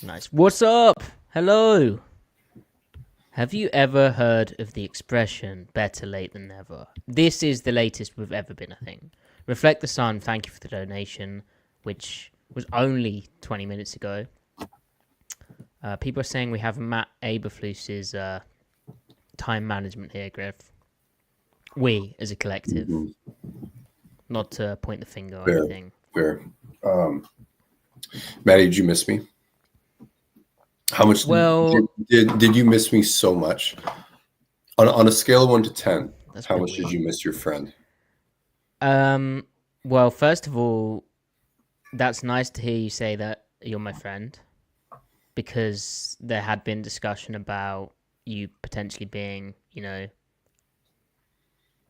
Nice. What's up? Hello. Have you ever heard of the expression better late than never? This is the latest we've ever been, I think. Reflect the Sun, thank you for the donation, which was only 20 minutes ago. People are saying we have Matt Aberflus's time management here, Griff. We, as a collective. Not to point the finger or anything. Fair. Matty, did you miss me? How much did you miss me so much? On a scale of 1 to 10, how much did you miss your friend? Well, first of all, that's nice to hear you say that you're my friend, because there had been discussion about you potentially being,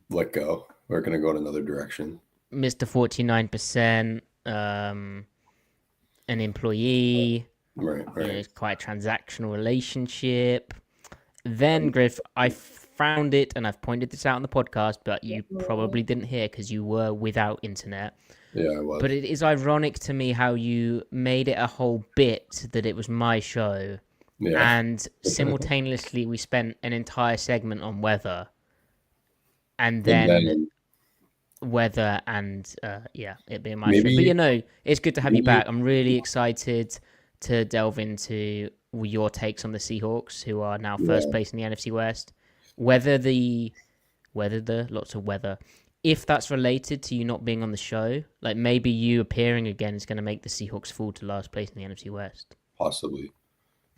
let go. We're going to go in another direction. Mr. 49%, an employee. Right. It's quite a transactional relationship. Then, Griff, I found it, and I've pointed this out on the podcast, but you probably didn't hear because you were without internet. Yeah, I was. But it is ironic to me how you made it a whole bit that it was my show. Yeah. And simultaneously, we spent an entire segment on weather. And then weather and, it being my show. But, it's good to have you back. I'm really excited to delve into your takes on the Seahawks, who are now first place in the NFC West. Lots of weather. If that's related to you not being on the show, like maybe you appearing again is going to make the Seahawks fall to last place in the NFC West. Possibly.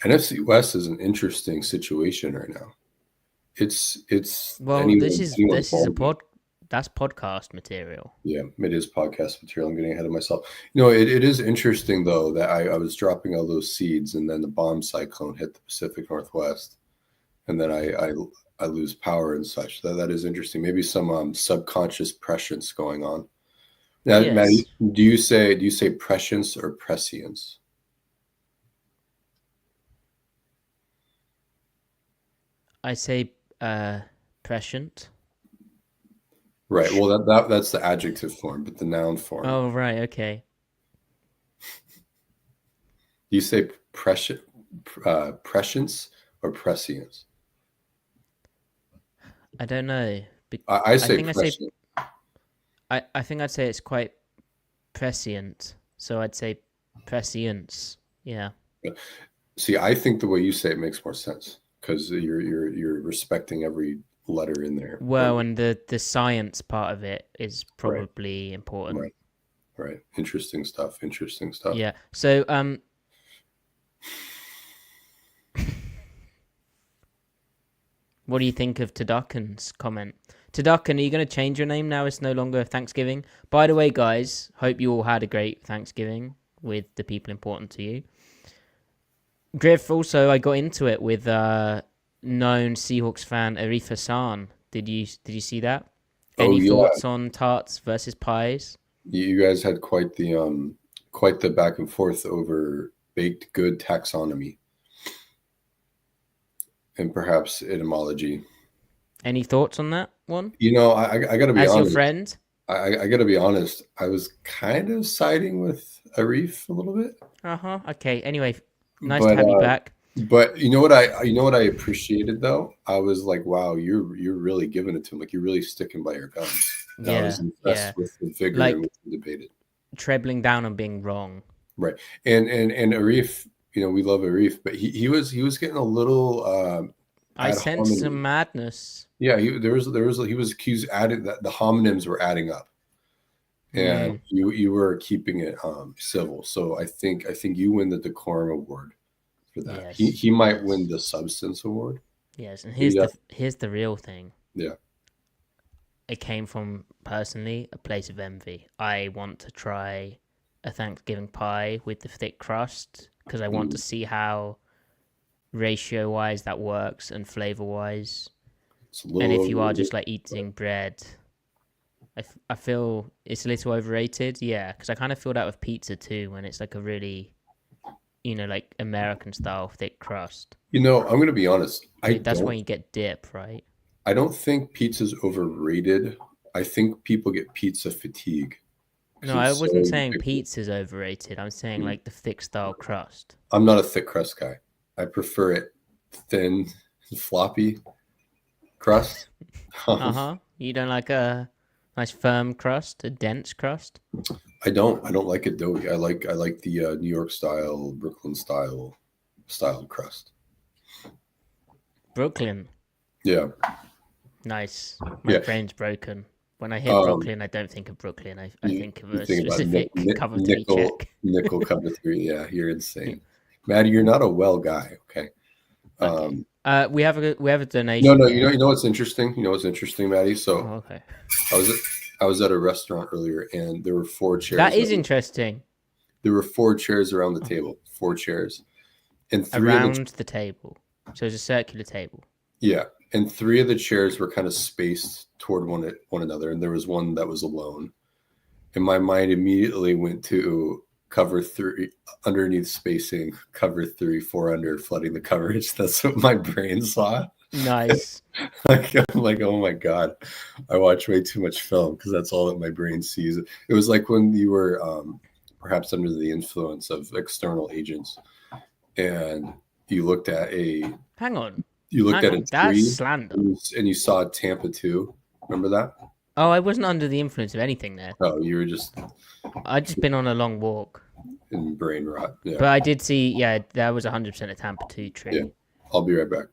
NFC West is an interesting situation right now. It's well, this is that's podcast material. Yeah, it is podcast material. I'm getting ahead of myself. It is interesting though that I was dropping all those seeds, and then the bomb cyclone hit the Pacific Northwest, and then I lose power and such. That is interesting. Maybe some subconscious prescience going on. Now, yes. Matty, do you say prescience or prescience? I say prescient. Right. Well, that's the adjective form, but the noun form. Oh, right. Okay. Do you say prescience or prescience? I don't know. I say prescient. I think I'd say it's quite prescient. So I'd say prescience. Yeah. See, I think the way you say it makes more sense because you're respecting every letter in there. Well, and the science part of it is probably important. Right. Interesting stuff. Yeah. So what do you think of Tadakan's comment? Tadakan, are you going to change your name now? It's no longer Thanksgiving. By the way, guys, hope you all had a great Thanksgiving with the people important to you. Griff, also, I got into it with known Seahawks fan Arif Hassan. Did you see that? Any thoughts on tarts versus pies? You guys had quite the back and forth over baked good taxonomy and perhaps etymology. Any thoughts on that one? I got to be honest. As your friend? I got to be honest. I was kind of siding with Arif a little bit. Okay. Anyway, nice to have you back. But you know what I appreciated though? I was like, wow, you're really giving it to him. Like you're really sticking by your guns. I was impressed with the vigor in which you debated. Trebling down on being wrong. Right. And Arif, we love Arif, but he was getting a little I sensed some madness. Yeah, he was accused adding that the homonyms were adding up. And you were keeping it civil. So I think you win the decorum award for that. Yes. He might win the substance award. Yes, and here's the real thing. Yeah. It came from, personally, a place of envy. I want to try a Thanksgiving pie with the thick crust because I want to see how ratio-wise that works and flavor-wise. And if you are just like eating bread, I feel it's a little overrated. Yeah, because I kind of feel that with pizza too when it's like a really, like American-style thick crust. I'm going to be honest. That's when you get dip, right? I don't think pizza's overrated. I think people get pizza fatigue. No, I wasn't saying pizza's overrated. I'm saying like the thick style crust. I'm not a thick crust guy. I prefer it thin, floppy crust. You don't like a nice firm crust, a dense crust? I don't like it doughy. I like the New York style, Brooklyn style crust. Brooklyn. Yeah. Nice. My brain's broken. When I hear Brooklyn, I don't think of Brooklyn. I think of a specific cover three check. Nickel cover three. Yeah, you're insane. Matty, you're not a well guy, okay? We have a donation. No. You know what's interesting? Matty? So okay. I was at a restaurant earlier, and there were 4 chairs. That is interesting. There were 4 chairs around the table. 4 chairs, and 3 around the table. So it's a circular table. Yeah, and 3 of the chairs were kind of spaced toward one another, and there was one that was alone. And my mind immediately went to cover 3 underneath spacing, cover 3, 4 under, flooding the coverage. That's what my brain saw. Nice. I'm like, oh my God, I watch way too much film because that's all that my brain sees. It was like when you were perhaps under the influence of external agents, and you looked at a. Hang on. You looked at a that's tree, slander. and you saw Tampa 2. Remember that? Oh, I wasn't under the influence of anything there. Oh, you were just. I'd just been on a long walk. In brain rot. Yeah. But I did see, that was 100% a Tampa 2 tree. Yeah, I'll be right back.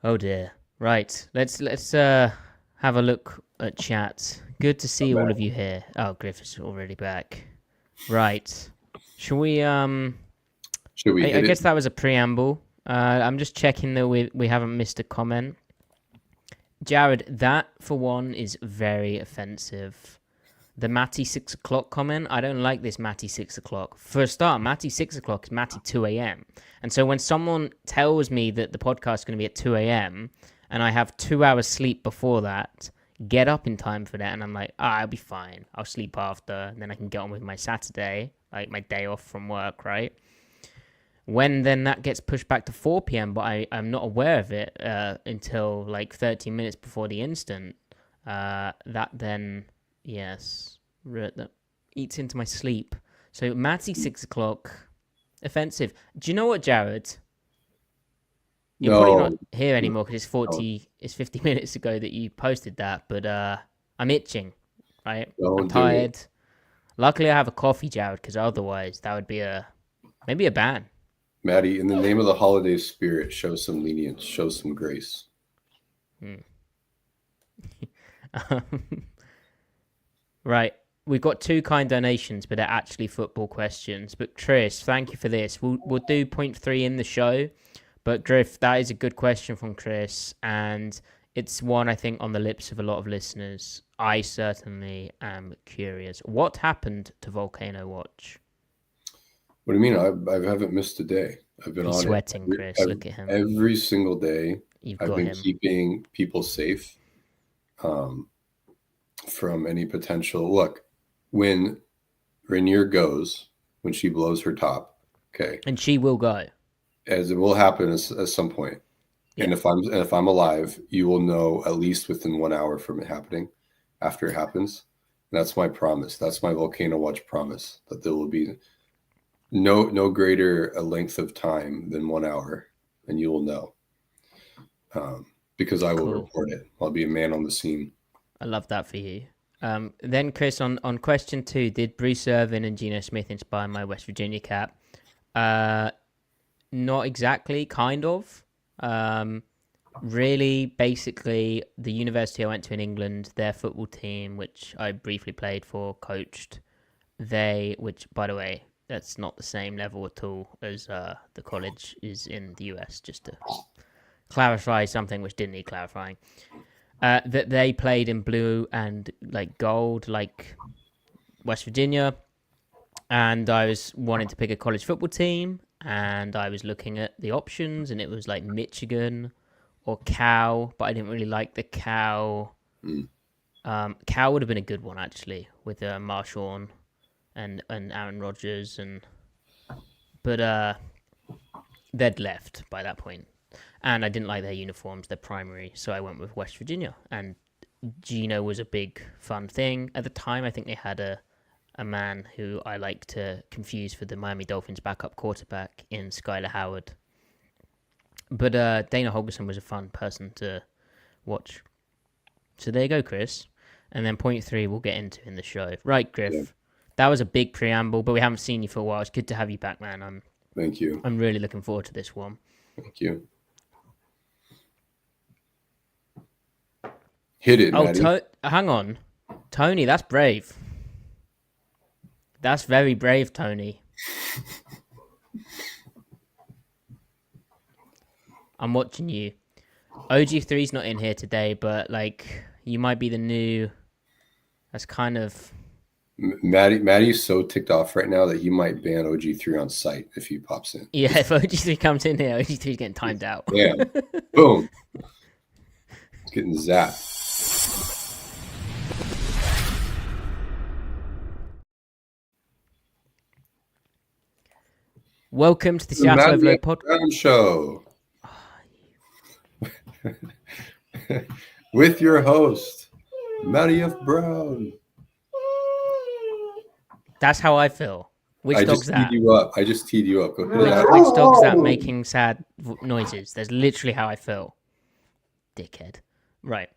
Oh dear. Right. Let's have a look at chat. Good to see all of you here. Oh, Griff is already back. Right. Should we I guess that was a preamble. I'm just checking that we haven't missed a comment. Jared, that for one is very offensive. The Matty 6 o'clock comment, I don't like this Matty 6 o'clock. For a start, Matty 6 o'clock is Matty 2 a.m. And so when someone tells me that the podcast is going to be at 2 a.m. and I have 2 hours sleep before that, get up in time for that, and I'm like, I'll be fine. I'll sleep after, and then I can get on with my Saturday, like my day off from work, right? When then that gets pushed back to 4 p.m., but I'm not aware of it until like 30 minutes before the instant, that then... Yes, that eats into my sleep. So Matty 6 o'clock, offensive. Do you know what, Jared? You're probably not here anymore because it's 50 minutes ago that you posted that. But I'm itching, right? I'm tired. Luckily, I have a coffee, Jared, because otherwise that would be maybe a ban. Matty, in the name of the holiday spirit, show some lenience, show some grace. Right, we've got 2 kind donations, but they're actually football questions. But Chris, thank you for this. We'll do point 3 in the show. But Griff, that is a good question from Chris, and it's one I think on the lips of a lot of listeners. I certainly am curious. What happened to Volcano Watch? What do you mean? I haven't missed a day. I've been He's sweating, Chris. Look at him. Every single day. I've been keeping people safe. From any potential look when Rainier goes, when she blows her top, okay, and she will go, as it will happen at some point. Yeah. And if I'm alive, you will know at least within 1 hour from it happening. After it happens, and that's my promise. That's my Volcano Watch promise, that there will be no greater a length of time than 1 hour, and you will know, because I will report it. I'll be a man on the scene. I love that for you. Then, Chris, on question 2, did Bruce Irvin and Geno Smith inspire my West Virginia cap? Not exactly, kind of. Really, basically, the university I went to in England, their football team, which I briefly played for, coached, which, by the way, that's not the same level at all as the college is in the US, just to clarify something which didn't need clarifying. That they played in blue and like gold, like West Virginia, and I was wanting to pick a college football team, and I was looking at the options, and it was like Michigan or Cal, but I didn't really like the Cal. Cal would have been a good one actually, with Marshawn and Aaron Rodgers, but they'd left by that point. And I didn't like their uniforms, their primary, so I went with West Virginia. And Gino was a big fun thing at the time. I think they had a man who I like to confuse for the Miami Dolphins backup quarterback in Skylar Howard. But Dana Holgerson was a fun person to watch. So there you go, Chris. And then point 3 we'll get into in the show. Right, Griff. Yeah. That was a big preamble, but we haven't seen you for a while. It's good to have you back, man. Thank you. I'm really looking forward to this one. Thank you. Hit it, Matty. Hang on. Tony, that's brave. That's very brave, Tony. I'm watching you. OG3's not in here today, but like you might be the new. That's kind of. Matty's so ticked off right now that he might ban OG3 on site if he pops in. Yeah, if OG3 comes in here, OG3's getting timed out. Yeah. Boom. It's getting zapped. Welcome to the Seattle Overload Podcast Show. With your host, Matty F. Brown. That's how I feel. Which dog's that? I just teed you up. Go which dog's that making sad noises? That's literally how I feel. Dickhead. Right.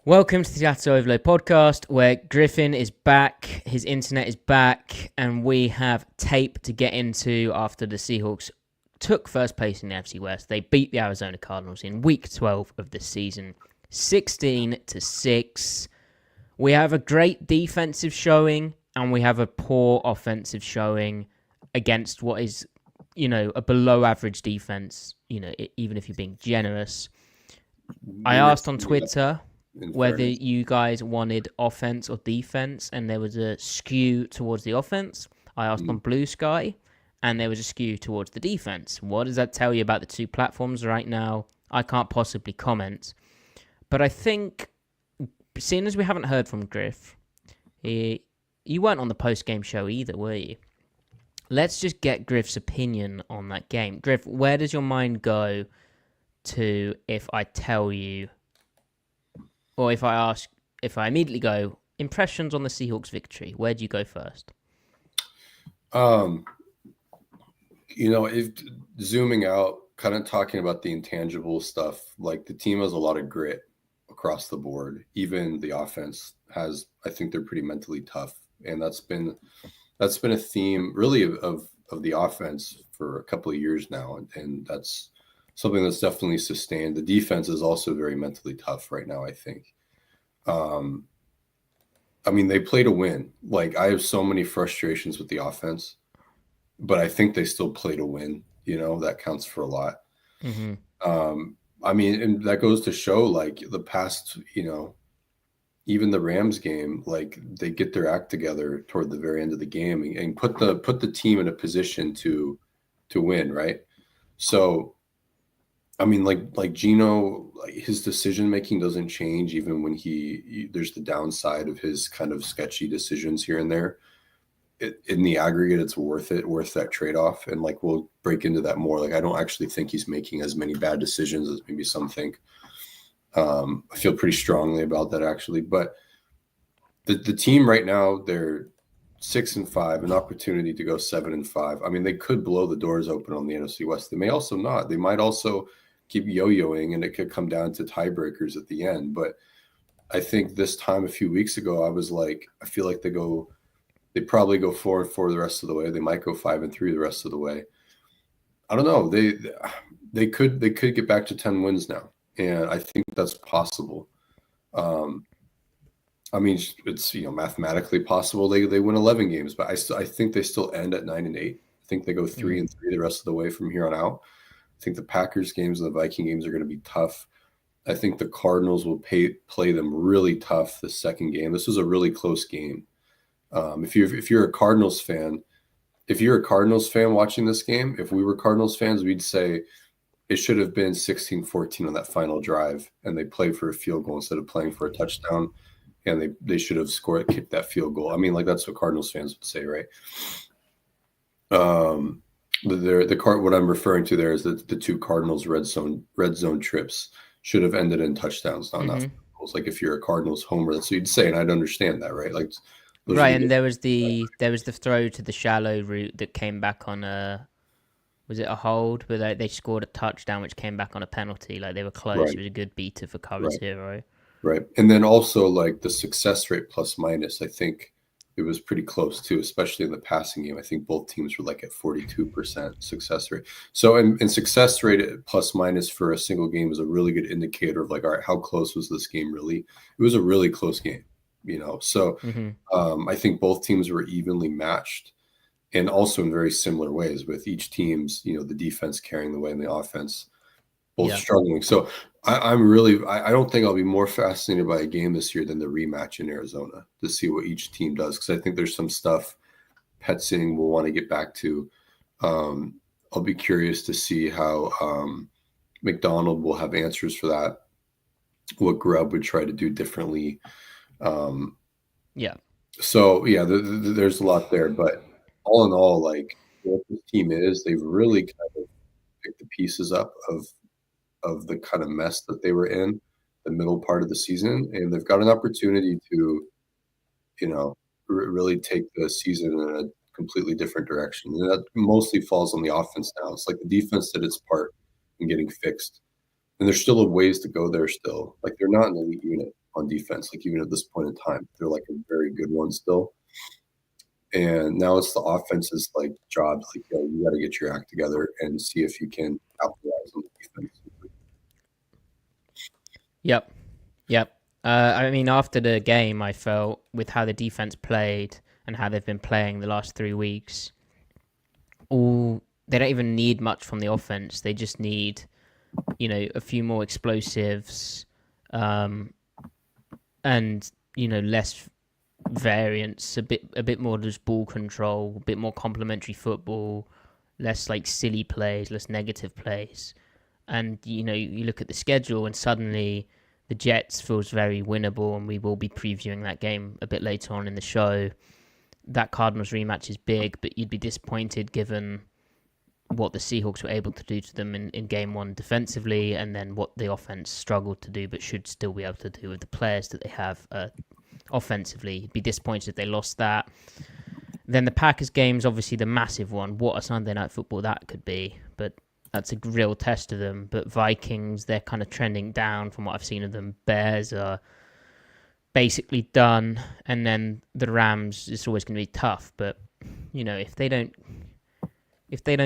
Welcome to the Seattle Overload Podcast, where Griffin is back, his internet is back, and we have tape to get into after the Seahawks took first place in the NFC West. They beat the Arizona Cardinals in Week 12 of the season, 16-6. We have a great defensive showing, and we have a poor offensive showing against what is, a below-average defense, even if you're being generous. I asked on Twitter whether you guys wanted offense or defense, and there was a skew towards the offense. I asked on Blue Sky, and there was a skew towards the defense. What does that tell you about the two platforms right now? I can't possibly comment. But I think, seeing as we haven't heard from Griff, you weren't on the post-game show either, were you? Let's just get Griff's opinion on that game. Griff, where does your mind go to if I tell you, or if I immediately go, impressions on the Seahawks victory? Where do you go first? If zooming out, kind of talking about the intangible stuff, like the team has a lot of grit across the board. Even the offense has, I think they're pretty mentally tough. And that's been a theme really of the offense for a couple of years now. And that's something that's definitely sustained. The defense is also very mentally tough right now, I think. They play to win. Like, I have so many frustrations with the offense, but I think they still play to win. That counts for a lot. Mm-hmm. And that goes to show, like, the past, even the Rams game, like, they get their act together toward the very end of the game and put the team in a position to win, right? So, like Gino, like, his decision making doesn't change even when there's the downside of his kind of sketchy decisions here and there. In the aggregate, it's worth that trade-off. And like, we'll break into that more. Like, I don't actually think he's making as many bad decisions as maybe some think. I feel pretty strongly about that, actually. But the team right now, they're 6-5, an opportunity to go 7-5. They could blow the doors open on the NFC West. They may also not. They might also keep yo-yoing, and it could come down to tiebreakers at the end. But I think this time a few weeks ago, I was like, I feel like they probably go 4-4 the rest of the way. They might go 5-3 the rest of the way. I don't know. They could get back to 10 wins now, and I think that's possible. It's mathematically possible they win 11 games, but I think they still end at 9-8. I think they go 3-3 the rest of the way from here on out. I think the Packers games and the Viking games are going to be tough. I think the Cardinals will play them really tough the second game. This was a really close game. If you're a Cardinals fan watching this game, if we were Cardinals fans, we'd say it should have been 16-14 on that final drive, and they played for a field goal instead of playing for a touchdown, and they should have kicked that field goal. That's what Cardinals fans would say, right? What I'm referring to there is that the two Cardinals red zone trips should have ended in touchdowns, not Cardinals. Like if you're a Cardinals homer, that's what you'd say, and I'd understand that, right? Like Right, and there was the throw to the shallow route that came back on a, was it a hold? But they scored a touchdown which came back on a penalty. Like they were close. right, It was a good beater for cover right, zero. right. And then also like the success rate plus minus, I think it was pretty close too, especially in the passing game. I think both teams were like at 42% success rate. So and success rate at plus minus for a single game is a really good indicator of like, all right, how close was this game really? It was a really close game, you know. So I think both teams were evenly matched, and also in very similar ways with each team's, you know, the defense carrying the way and the offense both struggling. So I don't think I'll be more fascinated by a game this year than the rematch in Arizona to see what each team does, because I think there's some stuff Pet Sitting will want to get back to. I'll be curious to see how Macdonald will have answers for that, what Grubb would try to do differently. So yeah, there's a lot there, but all in all, like what this team is, they've really kind of picked the pieces up of the kind of mess that they were in the middle part of the season, and they've got an opportunity to, you know, really take the season in a completely different direction. And that mostly falls on the offense now. It's like the defense did its part in getting fixed, and there's still a ways to go there still. Like they're not an elite unit on defense, like even at this point in time. They're like a very good one still. And now it's the offense's like job. Like, you know, you got to get your act together and see if you can capitalize on the defense. Yep. I mean, after the game, I felt with how the defense played and how they've been playing the last 3 weeks, they don't even need much from the offense. They just need, you know, a few more explosives, and, you know, less variance, a bit more just ball control, a bit more complementary football, less like silly plays, less negative plays. And, you know, you look at the schedule and suddenly the Jets feels very winnable, and we will be previewing that game a bit later on in the show. That Cardinals rematch is big, but you'd be disappointed given what the Seahawks were able to do to them in game one defensively, and then what the offense struggled to do but should still be able to do with the players that they have offensively. You'd be disappointed if they lost that. Then the Packers game is obviously the massive one. What a Sunday night football that could be, but that's a real test of them. But Vikings, they're kind of trending down from what I've seen of them. Bears are basically done. And then the Rams, it's always going to be tough. But, you know, if they don't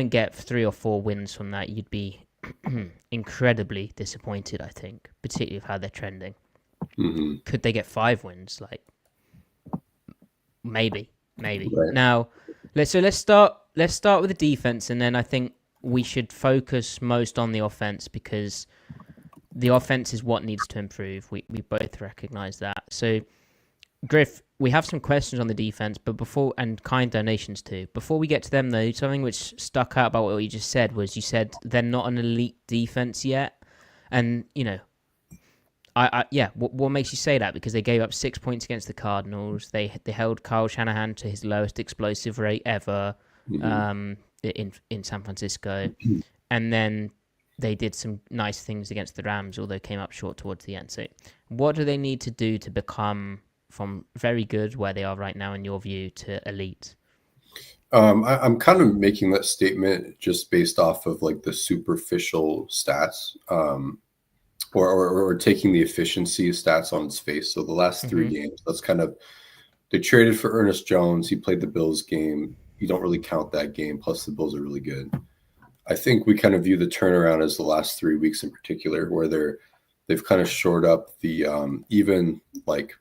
get 3 or 4 wins from that, you'd be incredibly disappointed, I think, particularly with how they're trending. Mm-hmm. Could they get 5 wins? Like, maybe. Right. Now, let's start with the defense, and then I think we should focus most on the offense, because the offense is what needs to improve. We both recognize that. So, Griff, we have some questions on the defense, but and kind donations too. Before we get to them, though, something which stuck out about what you just said was you said they're not an elite defense yet, and you know, what makes you say that? Because they gave up 6 points against the Cardinals. They held Kyle Shanahan to his lowest explosive rate ever. Mm-hmm. In San Francisco, and then they did some nice things against the Rams, although came up short towards the end. So what do they need to do to become from very good, where they are right now in your view, to elite? I'm kind of making that statement just based off of like the superficial stats, or taking the efficiency stats on its face. So the last 3 games, that's kind of, they traded for Ernest Jones. He played the Bills game. You don't really count that game. Plus, the Bills are really good. I think we kind of view the turnaround as the last 3 weeks in particular, where they've kind of shored up the even like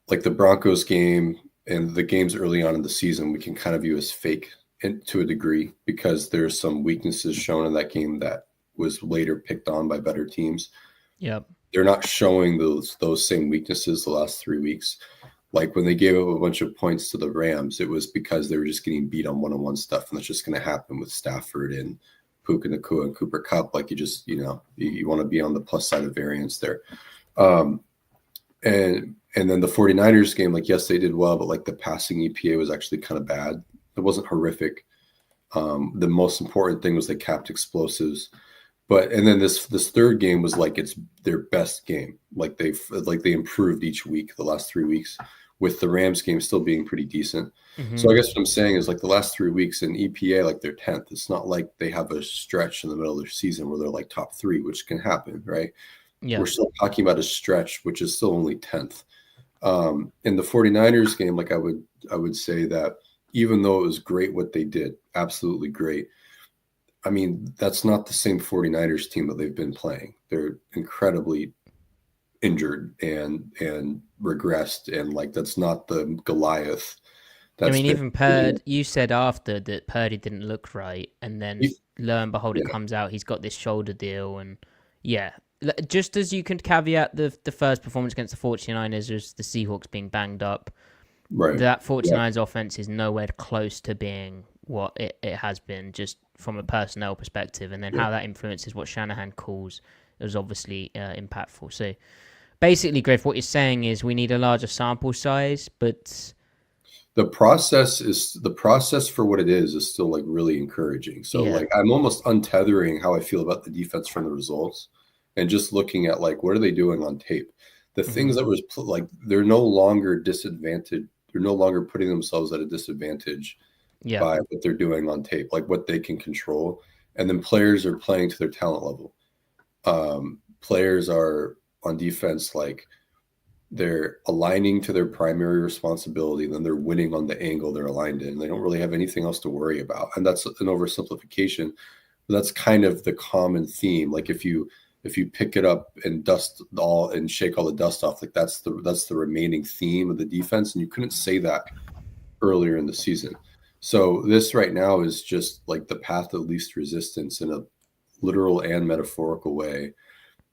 the Broncos game and the games early on in the season. We can kind of view as fake to a degree, because there's some weaknesses shown in that game that was later picked on by better teams. Yep, they're not showing those same weaknesses the last 3 weeks. Like when they gave up a bunch of points to the Rams, it was because they were just getting beat on one-on-one stuff, and that's just going to happen with Stafford and Puka Nacua and Cooper Kupp. Like you want to be on the plus side of variance there. And then the 49ers game, like, yes, they did well, but like the passing EPA was actually kind of bad. It wasn't horrific. The most important thing was they capped explosives. But and then this third game was like it's their best game. Like they improved each week the last 3 weeks, with the Rams game still being pretty decent. So I guess what I'm saying is like the last 3 weeks in EPA, like they're 10th. It's not like they have a stretch in the middle of their season where they're like top 3, which can happen, right? Yeah. We're still talking about a stretch, which is still only 10th. In the 49ers game, like I would say that even though it was great what they did, absolutely great. I mean, that's not the same 49ers team that they've been playing. They're incredibly injured and regressed, and like that's not the Goliath. I mean, even Purdy, you said after that Purdy didn't look right, and then lo and behold, it comes out he's got this shoulder deal, and yeah. Just as you can caveat the first performance against the 49ers was the Seahawks being banged up, right? That 49ers offense is nowhere close to being what it has been, just from a personnel perspective, and then how that influences what Shanahan calls is obviously impactful. So basically, Griff, what you're saying is we need a larger sample size, but the process for what it is still like really encouraging. So like I'm almost untethering how I feel about the defense from the results and just looking at like what are they doing on tape. The things that was like they're no longer disadvantaged. They're no longer putting themselves at a disadvantage by what they're doing on tape, like what they can control. And then players are playing to their talent level. Players are on defense, like they're aligning to their primary responsibility, and then they're winning on the angle they're aligned in. They don't really have anything else to worry about. And that's an oversimplification. But that's kind of the common theme. Like if you pick it up and dust all and shake all the dust off, like that's the remaining theme of the defense. And you couldn't say that earlier in the season. So this right now is just like the path of least resistance in a literal and metaphorical way.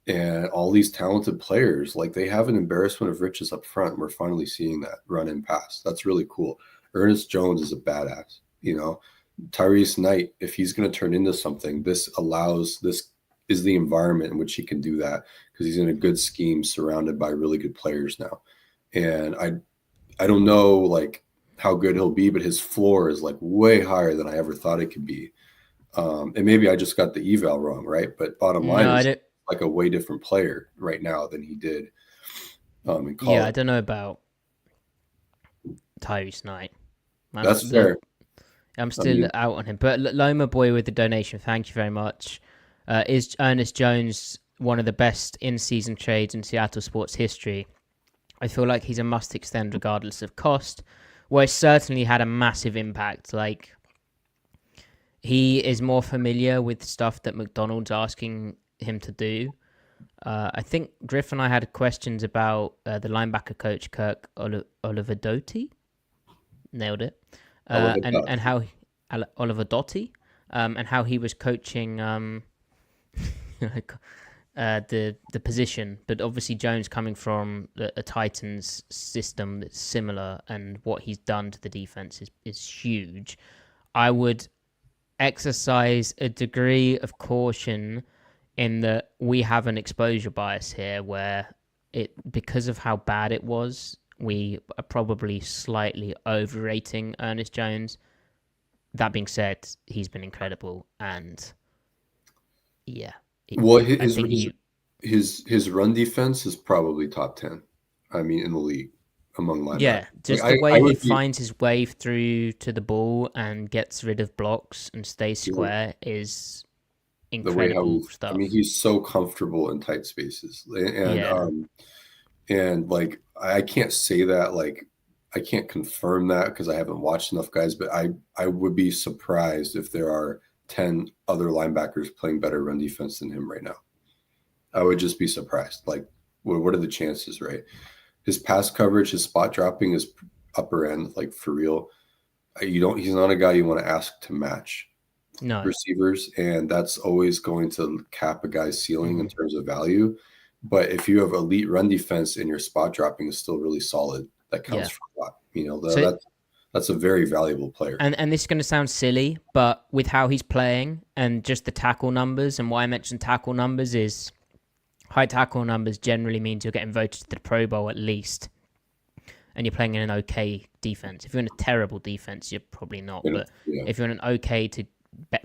And all these talented players, like they have an embarrassment of riches up front. And we're finally seeing that run and pass. That's really cool. Ernest Jones is a badass, you know. Tyrese Knight, if he's going to turn into something, this is the environment in which he can do that because he's in a good scheme surrounded by really good players now. And I don't know like how good he'll be, but his floor is like way higher than I ever thought it could be. And maybe I just got the eval wrong, right? But bottom line is like a way different player right now than he did in college. Yeah, I don't know about Tyrese Knight. That's fair. I'm still out on him. But Loma Boy with the donation, thank you very much. Is Ernest Jones one of the best in-season trades in Seattle sports history? I feel like he's a must extend regardless of cost. Well, it certainly had a massive impact. Like, he is more familiar with stuff that Macdonald's asking him to do. I think Griff and I had questions about the linebacker coach, Kirk Oliver-Doty. Nailed it. And how Oliver Doty, and how he was coaching the position, but obviously Jones coming from a Titans system that's similar, and what he's done to the defense is huge. I would exercise a degree of caution in that we have an exposure bias here, where because of how bad it was, we are probably slightly overrating Ernest Jones. That being said, he's been incredible, and yeah. Well, his run defense is probably top 10. I mean, in the league among linebackers. Yeah, just the way he finds his way through to the ball and gets rid of blocks and stays square is incredible stuff. I mean, he's so comfortable in tight spaces, and like I can't say that, like I can't confirm that because I haven't watched enough guys, but I would be surprised if there are 10 other linebackers playing better run defense than him right now. I would just be surprised. Like, what are the chances, right? His pass coverage, his spot dropping is upper end, like for real. He's not a guy you want to ask to match receivers, and that's always going to cap a guy's ceiling in terms of value. But if you have elite run defense and your spot dropping is still really solid, that counts for a lot. You know, that's a very valuable player. And this is going to sound silly, but with how he's playing and just the tackle numbers, and why I mentioned tackle numbers is high tackle numbers generally means you're getting voted to the Pro Bowl at least, and you're playing in an okay defense. If you're in a terrible defense, you're probably not. But if you're in an okay to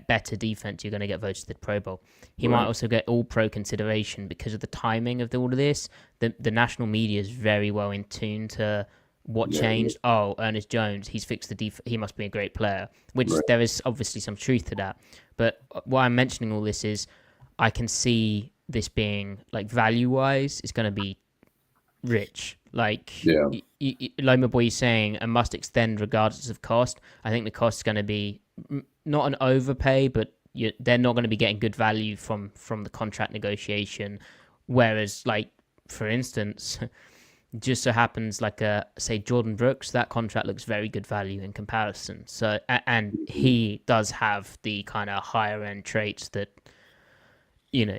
better defense, you're going to get voted to the Pro Bowl. He Right. might also get All-Pro consideration because of the timing of all of this. The national media is very well in tune to what changed. Oh, Ernest Jones, he's fixed the defense. He must be a great player, which there is obviously some truth to that. But why I'm mentioning all this is I can see this being, like, value-wise, it's going to be rich. Like, like my boy saying, and must extend regardless of cost. I think the cost is going to be not an overpay, but they're not going to be getting good value from the contract negotiation. Whereas, like, for instance, just so happens, like, say Jordan Brooks, that contract looks very good value in comparison. So, and he does have the kind of higher end traits that, you know,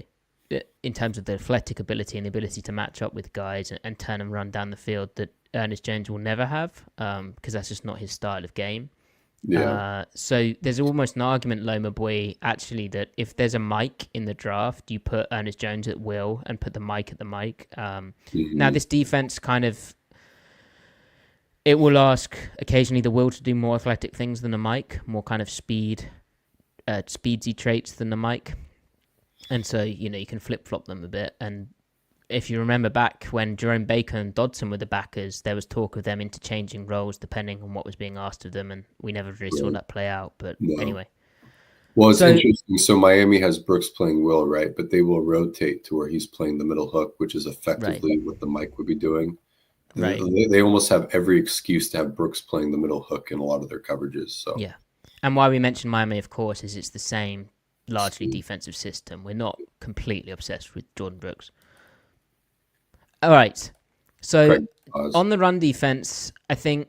in terms of the athletic ability and the ability to match up with guys and turn and run down the field, that Ernest Jones will never have, because that's just not his style of game. So there's almost an argument, Loma Boy, actually, that if there's a Mike in the draft, you put Ernest Jones at will and put the Mike at the Mike. Now, this defense kind of, it will ask occasionally the will to do more athletic things than the Mike, more kind of speedsy traits than the Mike. And so, you know, you can flip-flop them a bit. And if you remember back when Jerome Baker and Dodson were the backers, there was talk of them interchanging roles depending on what was being asked of them, and we never really saw that play out. But anyway. Well, it's interesting. So Miami has Brooks playing will, right? But they will rotate to where he's playing the middle hook, which is effectively what the Mike would be doing. Right. They almost have every excuse to have Brooks playing the middle hook in a lot of their coverages. So yeah. And why we mentioned Miami, of course, is it's the same largely defensive system. We're not completely obsessed with Jordan Brooks. All right. So on the run defense, I think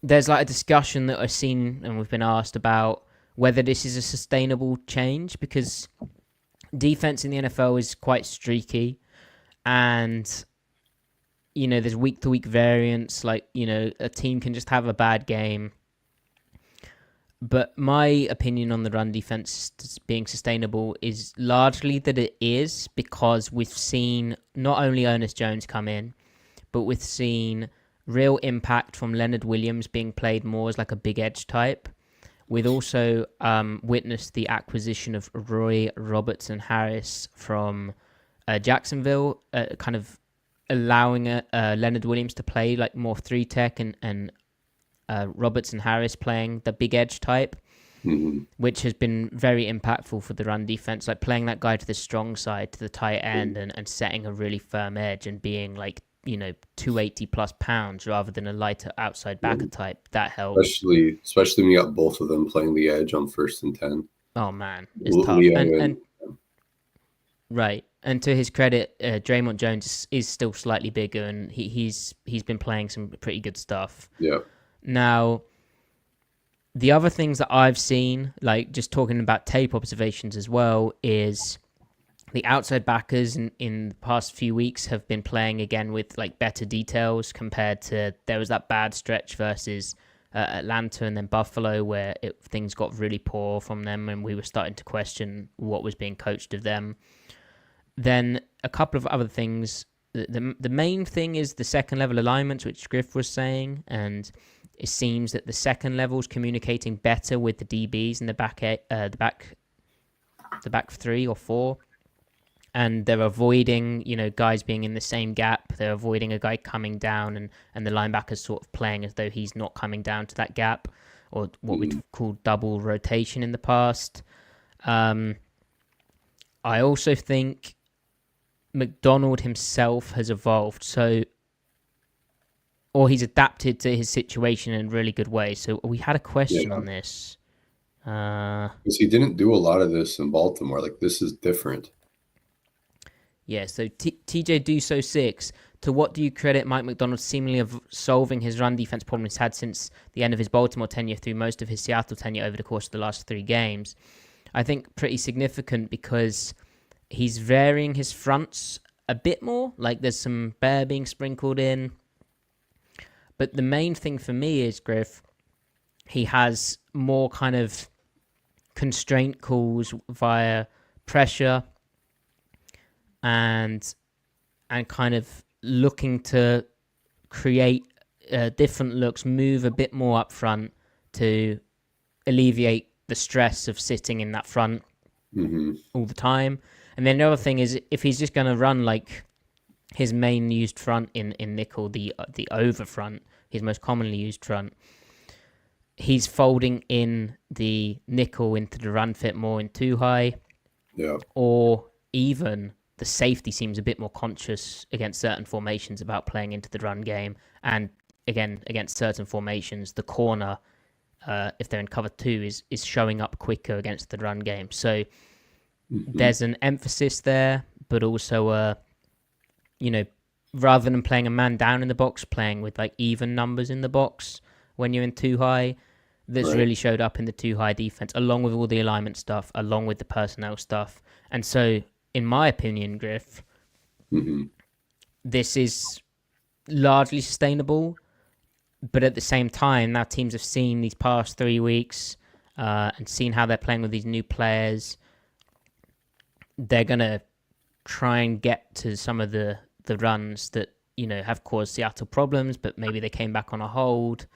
there's like a discussion that I've seen and we've been asked about whether this is a sustainable change, because defense in the NFL is quite streaky and, you know, there's week to week variance. Like, you know, a team can just have a bad game. But my opinion on the run defense being sustainable is largely that it is, because we've seen not only Ernest Jones come in, but we've seen real impact from Leonard Williams being played more as like a big edge type. We've also witnessed the acquisition of Roy Robertson Harris from Jacksonville, kind of allowing Leonard Williams to play like more 3-tech and Robertson Harris playing the big edge type, which has been very impactful for the run defense, like playing that guy to the strong side, to the tight end, and setting a really firm edge and being like, you know, 280 plus pounds rather than a lighter outside backer type. That helps. Especially when you got both of them playing the edge on 1st and 10. Oh man, it's tough. Right. And to his credit, Draymond Jones is still slightly bigger, and he's been playing some pretty good stuff. Yeah. Now, the other things that I've seen, like just talking about tape observations as well, is the outside backers in the past few weeks have been playing again with like better details compared to, there was that bad stretch versus Atlanta and then Buffalo where things got really poor from them and we were starting to question what was being coached of them. Then a couple of other things. The main thing is the second level alignments, which Griff was saying, and it seems that the second level is communicating better with the DBs in the back 3 or 4, and they're avoiding, you know, guys being in the same gap. They're avoiding a guy coming down, and the linebacker's sort of playing as though he's not coming down to that gap, or what we'd call double rotation in the past. I also think Macdonald himself has evolved, or he's adapted to his situation in a really good way. So we had a question on this. Because he didn't do a lot of this in Baltimore. Like, this is different. Yeah, so TJ Duso 6, to what do you credit Mike Macdonald seemingly of solving his run defense problem he's had since the end of his Baltimore tenure through most of his Seattle tenure over the course of the last 3 games? I think pretty significant, because he's varying his fronts a bit more. Like, there's some bear being sprinkled in. But the main thing for me is, Griff, he has more kind of constraint calls via pressure and kind of looking to create different looks, move a bit more up front to alleviate the stress of sitting in that front Mm-hmm. all the time. And then the other thing is, if he's just going to run like his main used front in nickel, the over front, his most commonly used front, he's folding in the nickel into the run fit more in too high. Yeah. Or even the safety seems a bit more conscious against certain formations about playing into the run game. And again, against certain formations, the corner, if they're in cover 2, is showing up quicker against the run game. So there's an emphasis there, but also, rather than playing a man down in the box, playing with like even numbers in the box when you're in too high. That's really showed up in the too high defense, along with all the alignment stuff, along with the personnel stuff. And so, in my opinion, Griff, this is largely sustainable. But at the same time, now teams have seen these past 3 weeks and seen how they're playing with these new players. They're going to try and get to some of the runs that, have caused Seattle problems, but maybe they came back on a hold.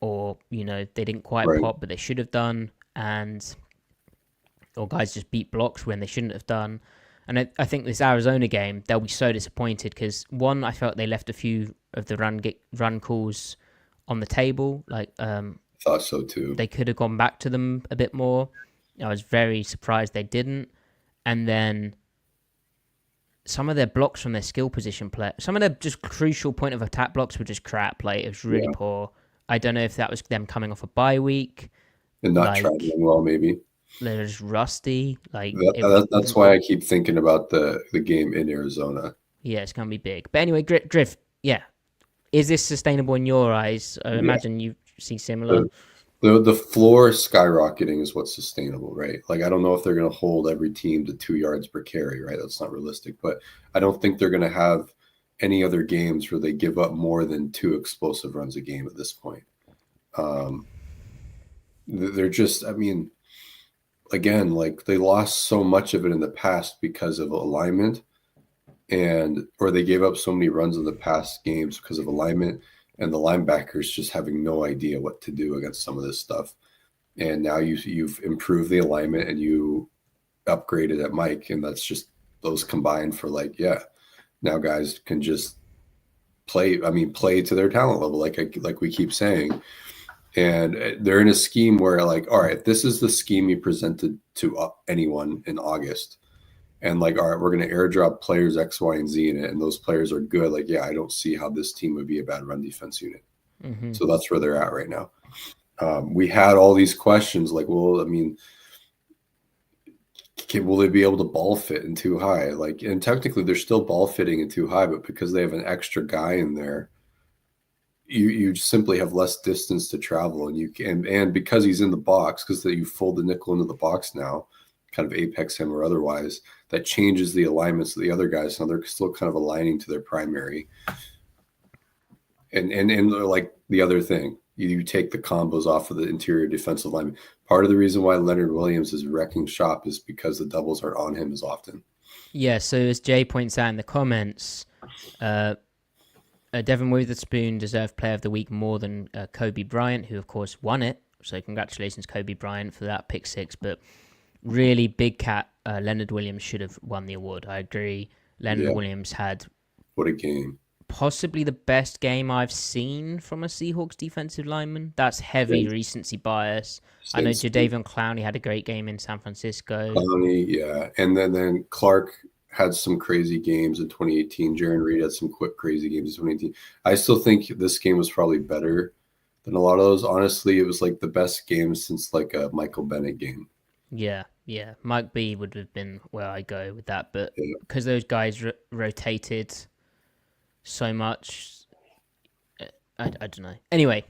Or, they didn't quite pop, but they should have done. Or guys just beat blocks when they shouldn't have done. And I think this Arizona game, they'll be so disappointed because, one, I felt they left a few of the run calls on the table. Thought so too. They could have gone back to them a bit more. I was very surprised they didn't. And then some of their blocks from their skill position play, some of their just crucial point of attack blocks were just crap. It was really poor. I don't know if that was them coming off a bye week. And not traveling well, maybe. They're just rusty. That's why I keep thinking about the game in Arizona. Yeah, it's going to be big. But anyway, Griff, is this sustainable in your eyes? I imagine you see similar. The floor skyrocketing is what's sustainable, right? I don't know if they're going to hold every team to 2 yards per carry, right? That's not realistic. But I don't think they're going to have any other games where they give up more than 2 explosive runs a game at this point. They're just, again, they lost so much of it in the past because of alignment or they gave up so many runs in the past games because of alignment and the linebackers just having no idea what to do against some of this stuff. And now you've improved the alignment and you upgraded at Mike, and that's just those combined for now guys can just play to their talent level, like we keep saying. And they're in a scheme where all right, this is the scheme you presented to anyone in August. And all right, we're going to airdrop players X, Y, and Z in it. And those players are good. I don't see how this team would be a bad run defense unit. Mm-hmm. So that's where they're at right now. We had all these questions will they be able to ball fit in too high? And technically they're still ball fitting in too high, but because they have an extra guy in there, you simply have less distance to travel, and because he's in the box, because you fold the nickel into the box now, kind of apex him or otherwise, that changes the alignments of the other guys. So they're still kind of aligning to their primary. And the other thing, you take the combos off of the interior defensive lineman. Part of the reason why Leonard Williams is wrecking shop is because the doubles aren't on him as often. Yeah, so as Jay points out in the comments, Devin Witherspoon deserved Player of the Week more than Kobe Bryant, who of course won it. So congratulations, Kobe Bryant, for that pick 6. But really, big cat Leonard Williams should have won the award. I agree. Leonard Williams had what a game. Possibly the best game I've seen from a Seahawks defensive lineman. That's heavy recency bias. I know Jadeveon Clowney had a great game in San Francisco. Clowney, yeah. And then Clark had some crazy games in 2018. Jaron Reed had some quick crazy games in 2018. I still think this game was probably better than a lot of those. Honestly, it was the best game since a Michael Bennett game. Yeah. Mike B would have been where I go with that. But because those guys rotated so much, I don't know. Anyway,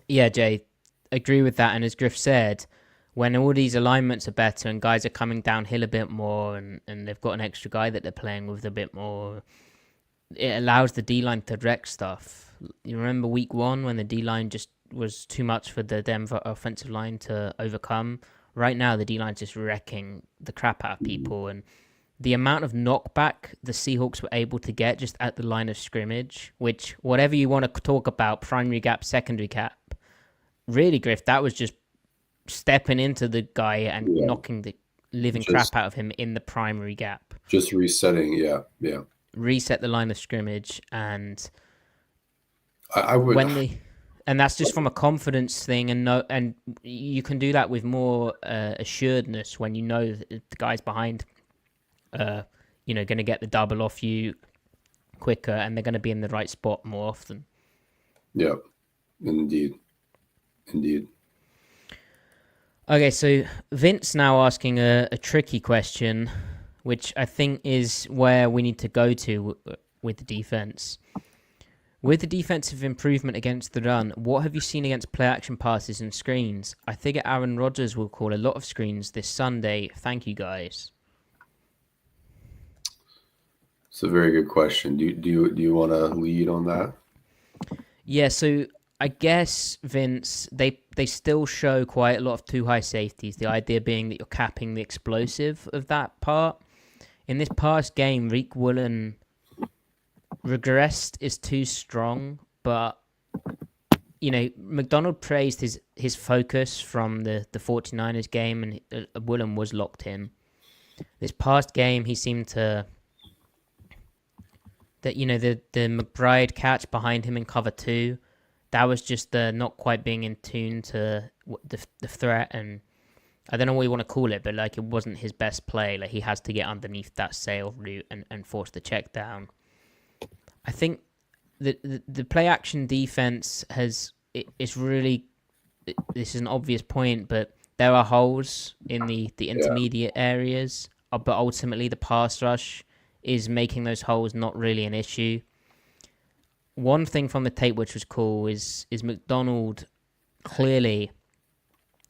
Jay, agree with that. And as Griff said, when all these alignments are better and guys are coming downhill a bit more and they've got an extra guy that they're playing with a bit more, it allows the D-line to wreck stuff. You remember week 1 when the D-line just was too much for the Denver offensive line to overcome? Right now, the D-line's just wrecking the crap out of people, and the amount of knockback the Seahawks were able to get just at the line of scrimmage, which, whatever you want to talk about, primary gap, secondary gap, really, Griff, that was just stepping into the guy and Yeah. knocking the living Just- crap out of him in the primary gap. Just resetting. Yeah. Yeah. Reset the line of scrimmage, and I would. and that's just from a confidence thing, and you can do that with more assuredness when you know that the guys behind, going to get the double off you quicker, and they're going to be in the right spot more often. Yeah. Indeed. Okay, so Vince now asking a tricky question, which I think is where we need to go to with the defense. With the defensive improvement against the run, what have you seen against play action passes and screens? I figure Aaron Rodgers will call a lot of screens this Sunday. Thank you, guys. It's a very good question. Do you want to lead on that? Yeah, so I guess, Vince, they still show quite a lot of too high safeties. The idea being that you're capping the explosive of that part. In this past game, Reek Woolen regressed is too strong, but Macdonald praised his focus from the 49ers game, and Woolen was locked in. This past game, he seemed to the McBride catch behind him in cover 2. That was just the not quite being in tune to the threat, and I don't know what you want to call it, but it wasn't his best play. He has to get underneath that sail route and force the check down. I think the play action defense is really, this is an obvious point, but there are holes in the intermediate areas, but ultimately the pass rush is making those holes not really an issue. One thing from the tape which was cool is Macdonald clearly,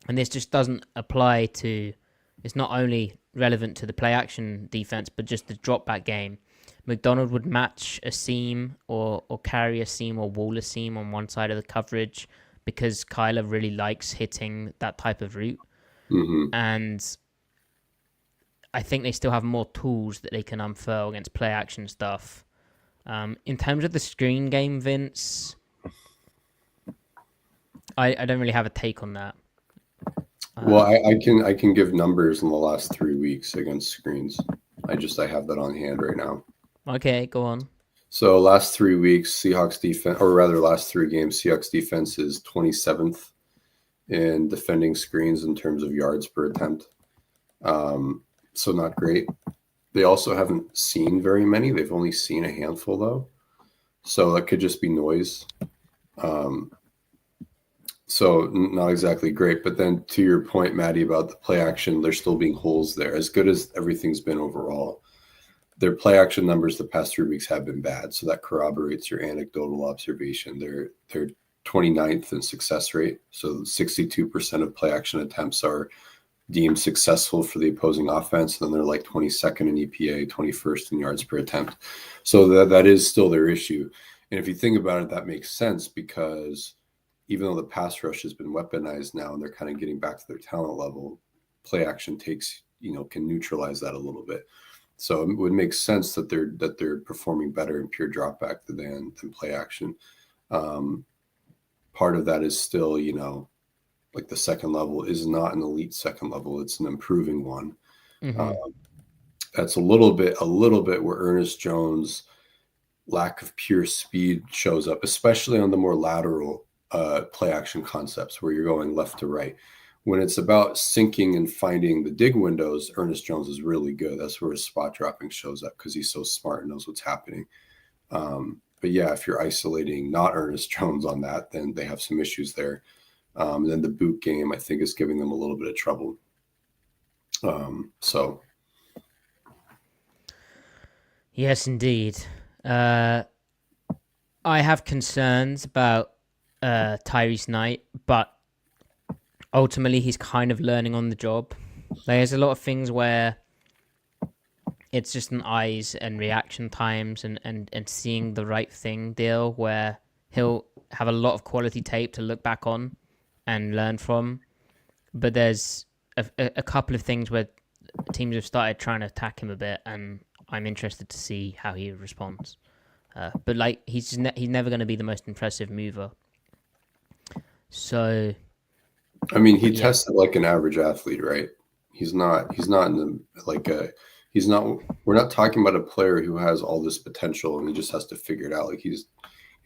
and this just doesn't apply to, it's not only relevant to the play action defense, but just the drop back game. Macdonald would match a seam or carry a seam or wall a seam on one side of the coverage because Kyler really likes hitting that type of route. Mm-hmm. And I think they still have more tools that they can unfurl against play action stuff. In terms of the screen game, Vince, I don't really have a take on that. Well, I can give numbers in the last 3 weeks against screens. I have that on hand right now. Okay, go on. So last 3 weeks, Seahawks defense, or rather last 3 games, Seahawks defense is 27th in defending screens in terms of yards per attempt. So not great. They also haven't seen very many. They've only seen a handful, though. So that could just be noise. So not exactly great. But then to your point, Matty, about the play action, there's still being holes there. As good as everything's been overall, their play action numbers the past 3 weeks have been bad. So that corroborates your anecdotal observation. They're 29th in success rate. So 62% of play action attempts are deemed successful for the opposing offense. And then they're 22nd in EPA, 21st in yards per attempt. So that is still their issue. And if you think about it, that makes sense because even though the pass rush has been weaponized now and they're kind of getting back to their talent level, play action can neutralize that a little bit. So it would make sense that they're performing better in pure dropback than play action. Part of that is still, the second level is not an elite second level; it's an improving one. Mm-hmm. That's a little bit where Ernest Jones' lack of pure speed shows up, especially on the more lateral play action concepts where you're going left to right. When it's about syncing and finding the dig windows, Ernest Jones is really good. That's where his spot dropping shows up because he's so smart and knows what's happening. But yeah, if you're isolating not Ernest Jones on that, then they have some issues there. And then the boot game, I think, is giving them a little bit of trouble. Yes, indeed. I have concerns about Tyrese Knight, but ultimately he's kind of learning on the job. There's a lot of things where it's just an eyes and reaction times and seeing the right thing deal where he'll have a lot of quality tape to look back on and learn from. But there's a couple of things where teams have started trying to attack him a bit, and I'm interested to see how he responds. But he's never going to be the most impressive mover. So I mean, he Yeah. tested like an average athlete, right? He's not in the like a he's not we're not talking about a player who has all this potential and he just has to figure it out. Like he's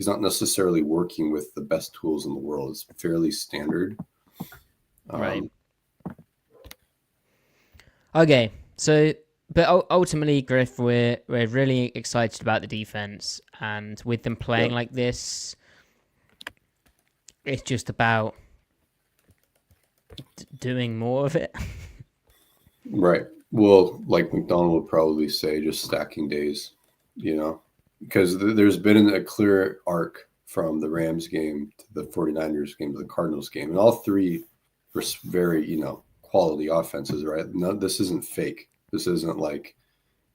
not necessarily working with the best tools in the world. It's fairly standard. Right. Um, Okay. So, but ultimately, Griff, we're really excited about the defense, and with them playing yeah, like this, it's just about doing more of it. right. Well, like McDonald would probably say, just stacking days, because there's been a clear arc from the Rams game to the 49ers game to the Cardinals game, and all three were very, quality offenses, right? No, this isn't fake. This isn't like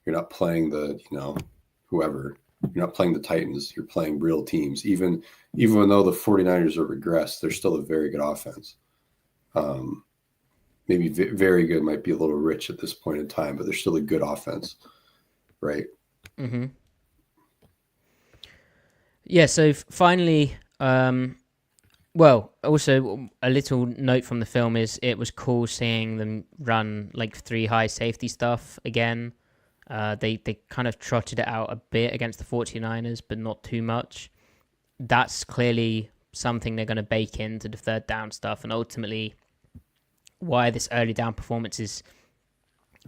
you're not playing whoever. You're not playing the Titans. You're playing real teams. Even though the 49ers are regressed, they're still a very good offense. Um, Maybe very good might be a little rich at this point in time, but they're still a good offense, right? Mm-hmm. Yeah. So finally, well, also a little note from the film is it was cool seeing them run like 3 high safety stuff again. They kind of trotted it out a bit against the 49ers, but not too much. That's clearly something they're going to bake into the third down stuff, and ultimately why this early down performance is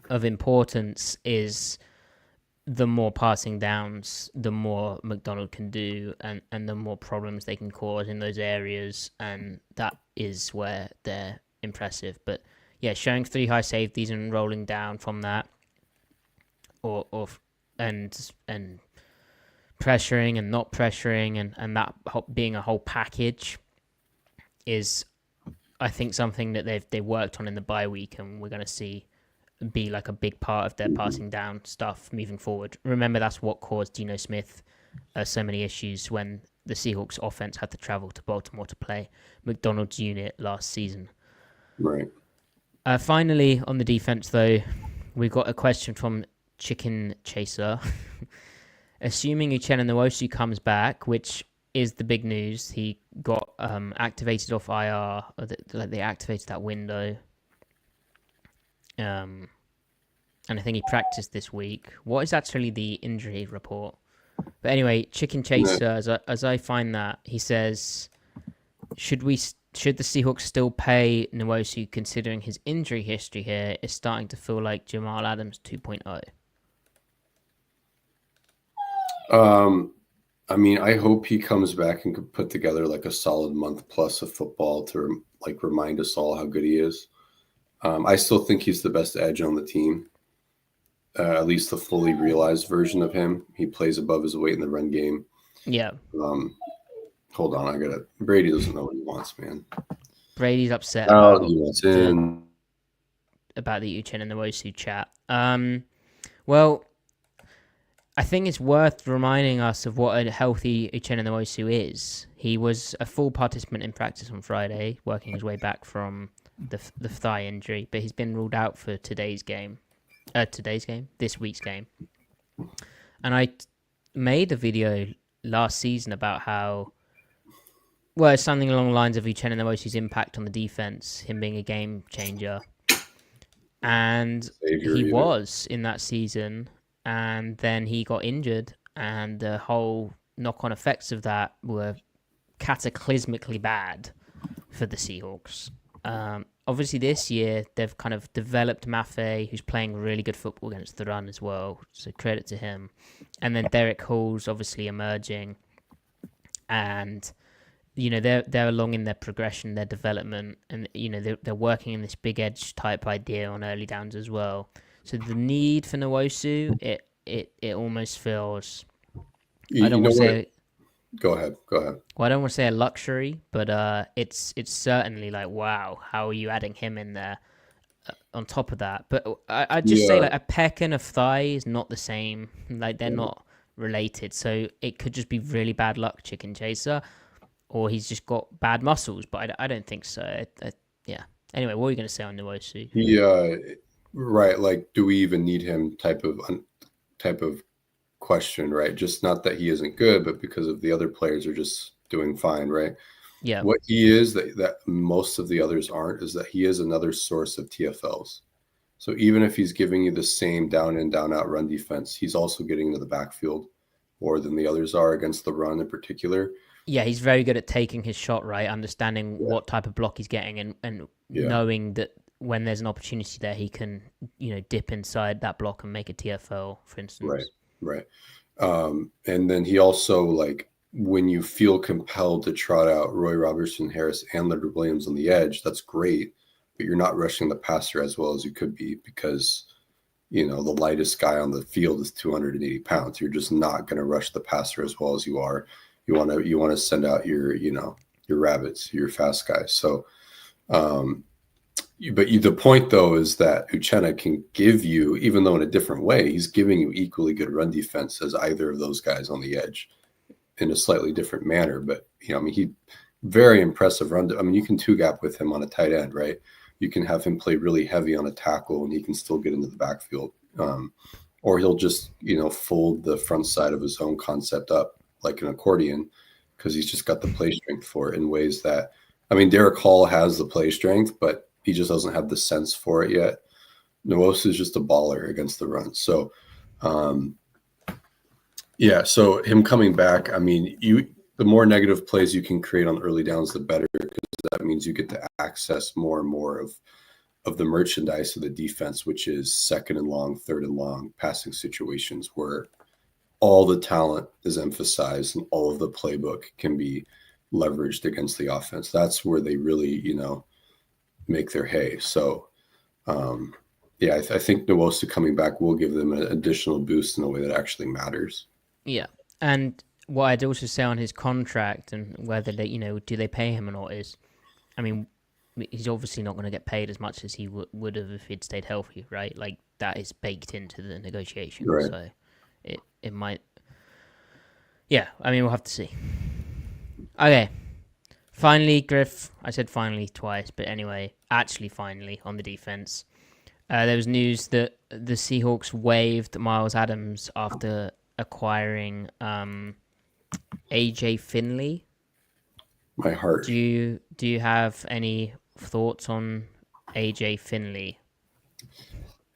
of importance is the more passing downs, the more McDonald can do, and the more problems they can cause in those areas, and that is where they're impressive. But yeah, showing 3 high safeties and rolling down from that, or and pressuring and not pressuring, and that being a whole package is, I think, something that they worked on in the bye week, and we're going to see be like a big part of their passing down stuff moving forward. Remember, that's what caused Geno Smith so many issues when the Seahawks offense had to travel to Baltimore to play McDonald's unit last season. Right. Finally, on the defense, though, we got a question from Chicken Chaser. Assuming Uchenna Nwosu comes back, which is the big news, he got activated off IR, like they activated that window. And I think he practiced this week. What is actually the injury report? But anyway, Chicken Chaser, as I find that, he says, should the Seahawks still pay Nwosu considering his injury history here is starting to feel like Jamal Adams 2.0? I mean, I hope he comes back and could put together like a solid month plus of football to like remind us all how good he is. I still think he's the best edge on the team. At least the fully realized version of him. He plays above his weight in the run game. Yeah. Hold on, Brady doesn't know what he wants, man. Brady's upset Oh, he wants in. about the Uchenna Nwosu chat. Well, I think it's worth reminding us of what a healthy Uchenna Nwosu is. He was a full participant in practice on Friday, working his way back from the thigh injury, but he's been ruled out for this week's game. And I made a video last season about how, well, it's something along the lines of Uchenna Nwosu's impact on the defense, him being a game changer. And he was in that season, and then he got injured, and the whole knock-on effects of that were cataclysmically bad for the Seahawks. Obviously, this year, they've kind of developed Maffei, who's playing really good football against the run as well, so credit to him. And then Derek Hall's obviously emerging, and they're along in their progression, their development, and they're working in this big edge type idea on early downs as well. So the need for Nwosu, it almost feels. I don't want to say. Go ahead. Well, I don't want to say a luxury, but it's certainly like, wow, how are you adding him in there on top of that? But I'd just say like a pec and a thigh is not the same. Like they're not related. So it could just be really bad luck, Chicken Chaser, or he's just got bad muscles. But I don't think so. Yeah. Anyway, what were you going to say on Nwosu? Right. Like, do we even need him? Type of question, right? Just not that he isn't good, but because of the other players are just doing fine, right? Yeah. What he is that most of the others aren't is that he is another source of TFLs. So even if he's giving you the same down in, down out run defense, he's also getting into the backfield more than the others are against the run in particular. Yeah, he's very good at taking his shot, right? Understanding Yeah. what type of block he's getting and Yeah. knowing that when there's an opportunity there, he can, dip inside that block and make a TFL, for Right. instance. Right. And then he also, like, when you feel compelled to trot out Roy Robertson, Harris, and Leonard Williams on the edge, that's great, but you're not rushing the passer as well as you could be because, the lightest guy on the field is 280 pounds. You're just not going to rush the passer as well as you are. You want to send out your rabbits, your fast guys. So, the point though is that Uchenna can give you, even though in a different way, he's giving you equally good run defense as either of those guys on the edge in a slightly different manner. But he very impressive run. You can two gap with him on a tight end, right? You can have him play really heavy on a tackle and he can still get into the backfield. Or he'll just, fold the front side of his own concept up like an accordion because he's just got the play strength for it in ways that, Derek Hall has the play strength, but he just doesn't have the sense for it yet. Nwosu is just a baller against the run. So, so him coming back, the more negative plays you can create on early downs, the better, because that means you get to access more and more of the merchandise of the defense, which is second and long, third and long passing situations where all the talent is emphasized and all of the playbook can be leveraged against the offense. That's where they really, make their hay. So, I think Nwosu coming back will give them an additional boost in a way that actually matters. Yeah. And what I'd also say on his contract and whether they, do they pay him or not is, he's obviously not going to get paid as much as he would have if he'd stayed healthy, right? Like that is baked into the negotiation. Right. So it might. Yeah, we'll have to see. Okay. Finally, Griff. I said finally twice, but anyway, actually finally on the defense. There was news that the Seahawks waived Miles Adams after acquiring AJ Finley. My heart. Do you have any thoughts on AJ Finley?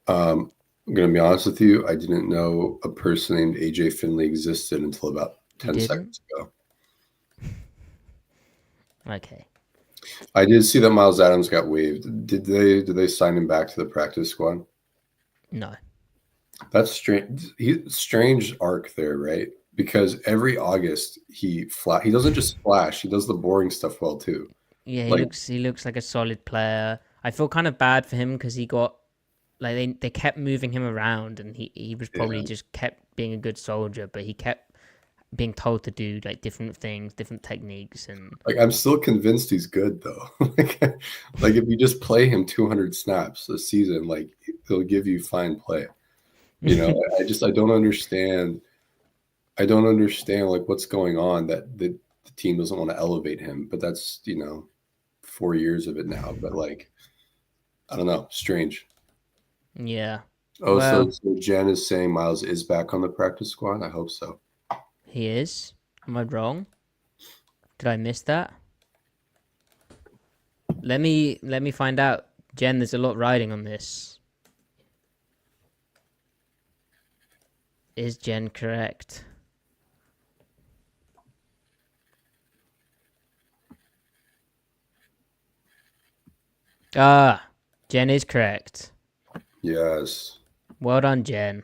I'm going to be honest with you. I didn't know a person named AJ Finley existed until about 10 seconds ago. Okay. I did see that Miles Adams got waived. Did they sign him back to the practice squad? No. That's strange. Strange arc there, right? Because every August he doesn't just flash. He does the boring stuff well too. Yeah, he looks like a solid player. I feel kind of bad for him because he got they kept moving him around and he was probably just kept being a good soldier, but he kept being told to do like different things, different techniques, and I'm still convinced he's good though. like if you just play him 200 snaps a season, he'll give you fine play. I don't understand. I don't understand what's going on that the team doesn't want to elevate him, but that's 4 years of it now. But I don't know, strange. Yeah. Oh, well, so Jen is saying Miles is back on the practice squad. I hope so. He is? Am I wrong? Did I miss that? Let me find out. Jen, there's a lot riding on this. Is Jen correct? Jen is correct. Yes. Well done, Jen.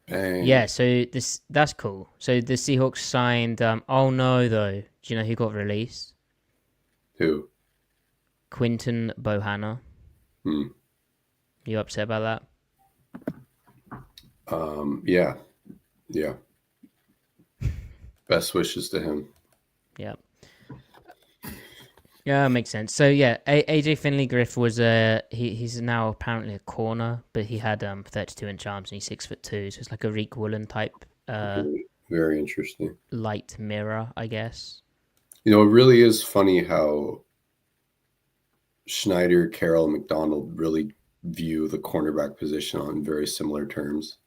Dang. Yeah, so that's cool. So the Seahawks signed oh no though. Do you know who got released? Who? Quinton Bohanna. You upset about that? Yeah. Yeah. Best wishes to him. Yeah. Yeah, makes sense. So yeah, AJ Finley Griff was he's now apparently a corner, but he had 32-inch arms and he's 6'2", so it's like a Reek Woolen type. Very interesting. Light mirror, I guess. It really is funny how Schneider, Carroll, and McDonald really view the cornerback position on very similar terms,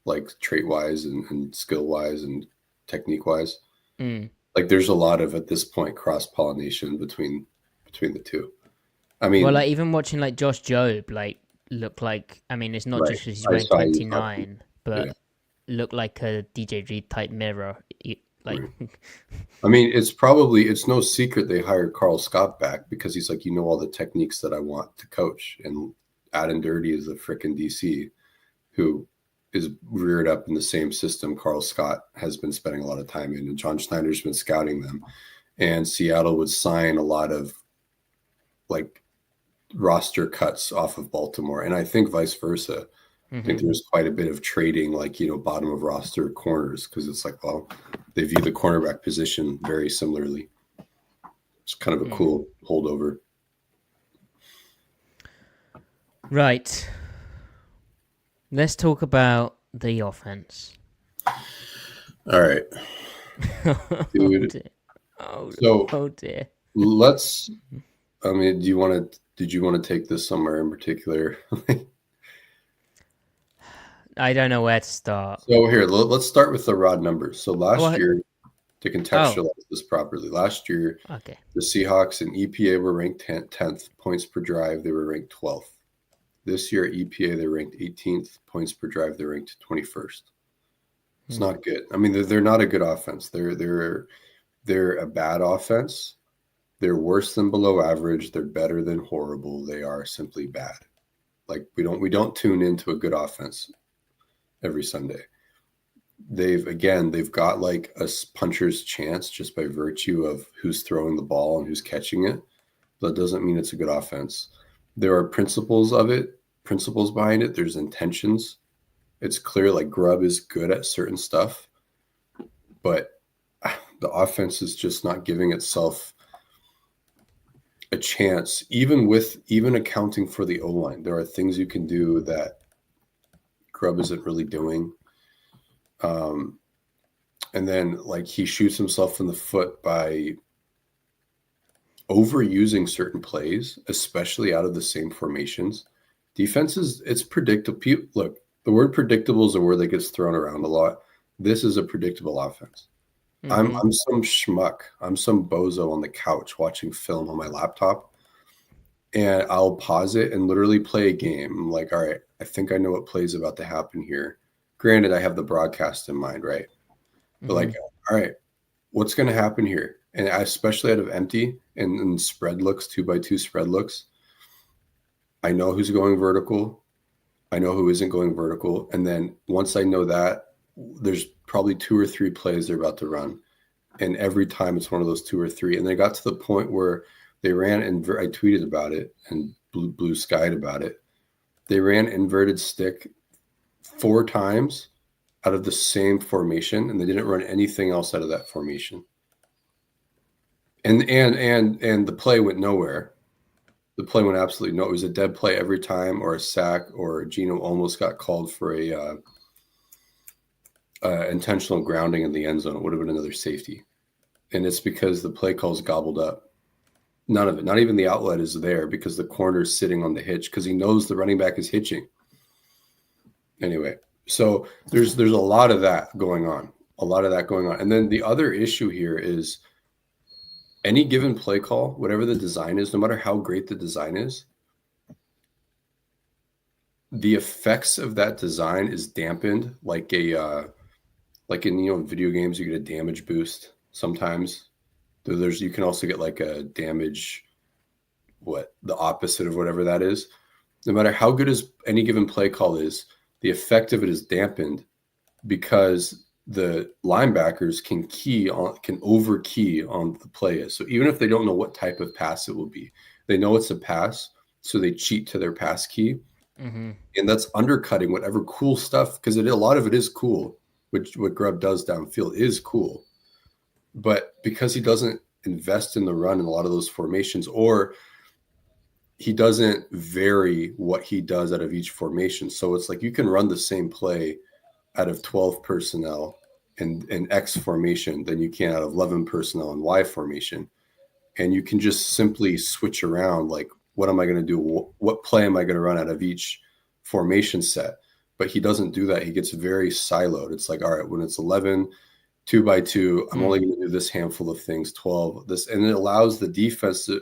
like trait-wise and skill-wise and technique-wise. Like there's a lot of, at this point, cross-pollination between the two. I Well, mean, like even watching like Josh Jobe, like look like, I mean, it's not right. just because he's I wearing saw you talking. 29, Yeah. but look like a DJ Reed type mirror. Like, Right. I mean, it's no secret they hired Carl Scott back because he's like, all the techniques that I want to coach. And Adam Dirty is a frickin' DC who is reared up in the same system Carl Scott has been spending a lot of time in, and John Schneider's been scouting them. And Seattle would sign a lot of like roster cuts off of Baltimore, and I think vice versa. I think there's quite a bit of trading, like, bottom of roster corners, because it's like, well, they view the cornerback position very similarly. It's kind of a cool holdover. right. Let's talk about the offense. All right, dude. dear. So Oh dear. let's. I mean, did you want to take this somewhere in particular? I don't know where to start. So here, let's start with the raw numbers. So last year, to Oh, contextualize this properly, last year, okay. the Seahawks in EPA were ranked 10th, points per drive. They were ranked 12th. This year at EPA, they ranked 18th, points per drive. They ranked 21st. It's not good. I mean, they're not a good offense. They're a bad offense. They're worse than below average. They're better than horrible. They are simply bad. Like we don't tune into a good offense every Sunday. They've got like a puncher's chance just by virtue of who's throwing the ball and who's catching it. But that doesn't mean it's a good offense. There are principles behind it. There's intentions. It's clear like Grubb is good at certain stuff, but the offense is just not giving itself a chance, even accounting for the O-line. There are things you can do that Grubb isn't really doing. And then like he shoots himself in the foot by overusing certain plays, especially out of the same formations. Defenses, it's predictable. Look, the word predictable is a word that gets thrown around a lot. This is a predictable offense. I'm some schmuck. I'm some bozo on the couch watching film on my laptop, and I'll pause it and literally play a game. I'm like, all right, I think I know what play's about to happen here. Granted, I have the broadcast in mind, right? But like, all right, what's going to happen here? And especially out of empty and spread looks, 2x2 spread looks, I know who's going vertical. I know who isn't going vertical. And then once I know that, there's probably 2 or 3 plays they're about to run. And every time it's one of those 2 or 3. And they got to the point where they ran, and I tweeted about it and blue skied about it. They ran inverted stick 4 times out of the same formation, and they didn't run anything else out of that formation. And the play went nowhere. The play went absolutely no. It was a dead play every time, or a sack, or Gino almost got called for a intentional grounding in the end zone. It would have been another safety. And it's because the play call's gobbled up. None of it. Not even the outlet is there because the corner's sitting on the hitch because he knows the running back is hitching. Anyway, so there's a lot of that going on. And then the other issue here is any given play call, whatever the design is, no matter how great the design is, the effects of that design is dampened like in video games, you get a damage boost sometimes. You can also get like a damage, the opposite of whatever that is. No matter how good as any given play call is, the effect of it is dampened because the linebackers can over key on the play is. So even if they don't know what type of pass it will be, they know it's a pass, so they cheat to their pass key. And that's undercutting whatever cool stuff, because a lot of it is cool, which what Grubb does downfield is cool. But because he doesn't invest in the run in a lot of those formations, or he doesn't vary what he does out of each formation. So it's like you can run the same play out of 12 personnel in X formation than you can out of 11 personnel in Y formation. And you can just simply switch around, like, what am I going to do? What play am I going to run out of each formation set? But he doesn't do that. He gets very siloed. It's like, all right, when it's 11 2x2. I'm only going to do this handful of things, 12, this, and it allows the defense to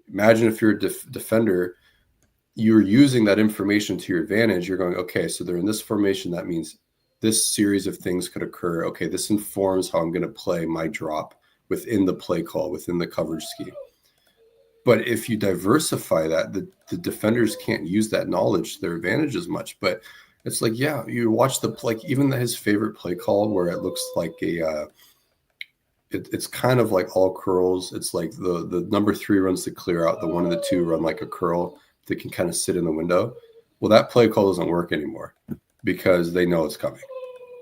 imagine if you're a defender, you're using that information to your advantage. You're going, okay, so they're in this formation. That means this series of things could occur. Okay, this informs how I'm going to play my drop within the play call, within the coverage scheme. But if you diversify that, the defenders can't use that knowledge to their advantage as much. But it's like, yeah, you watch like even his favorite play call where it looks like it's kind of like all curls. It's like the number 3 runs the clear out. The 1 and the 2 run like a curl that can kind of sit in the window. Well, that play call doesn't work anymore because they know it's coming.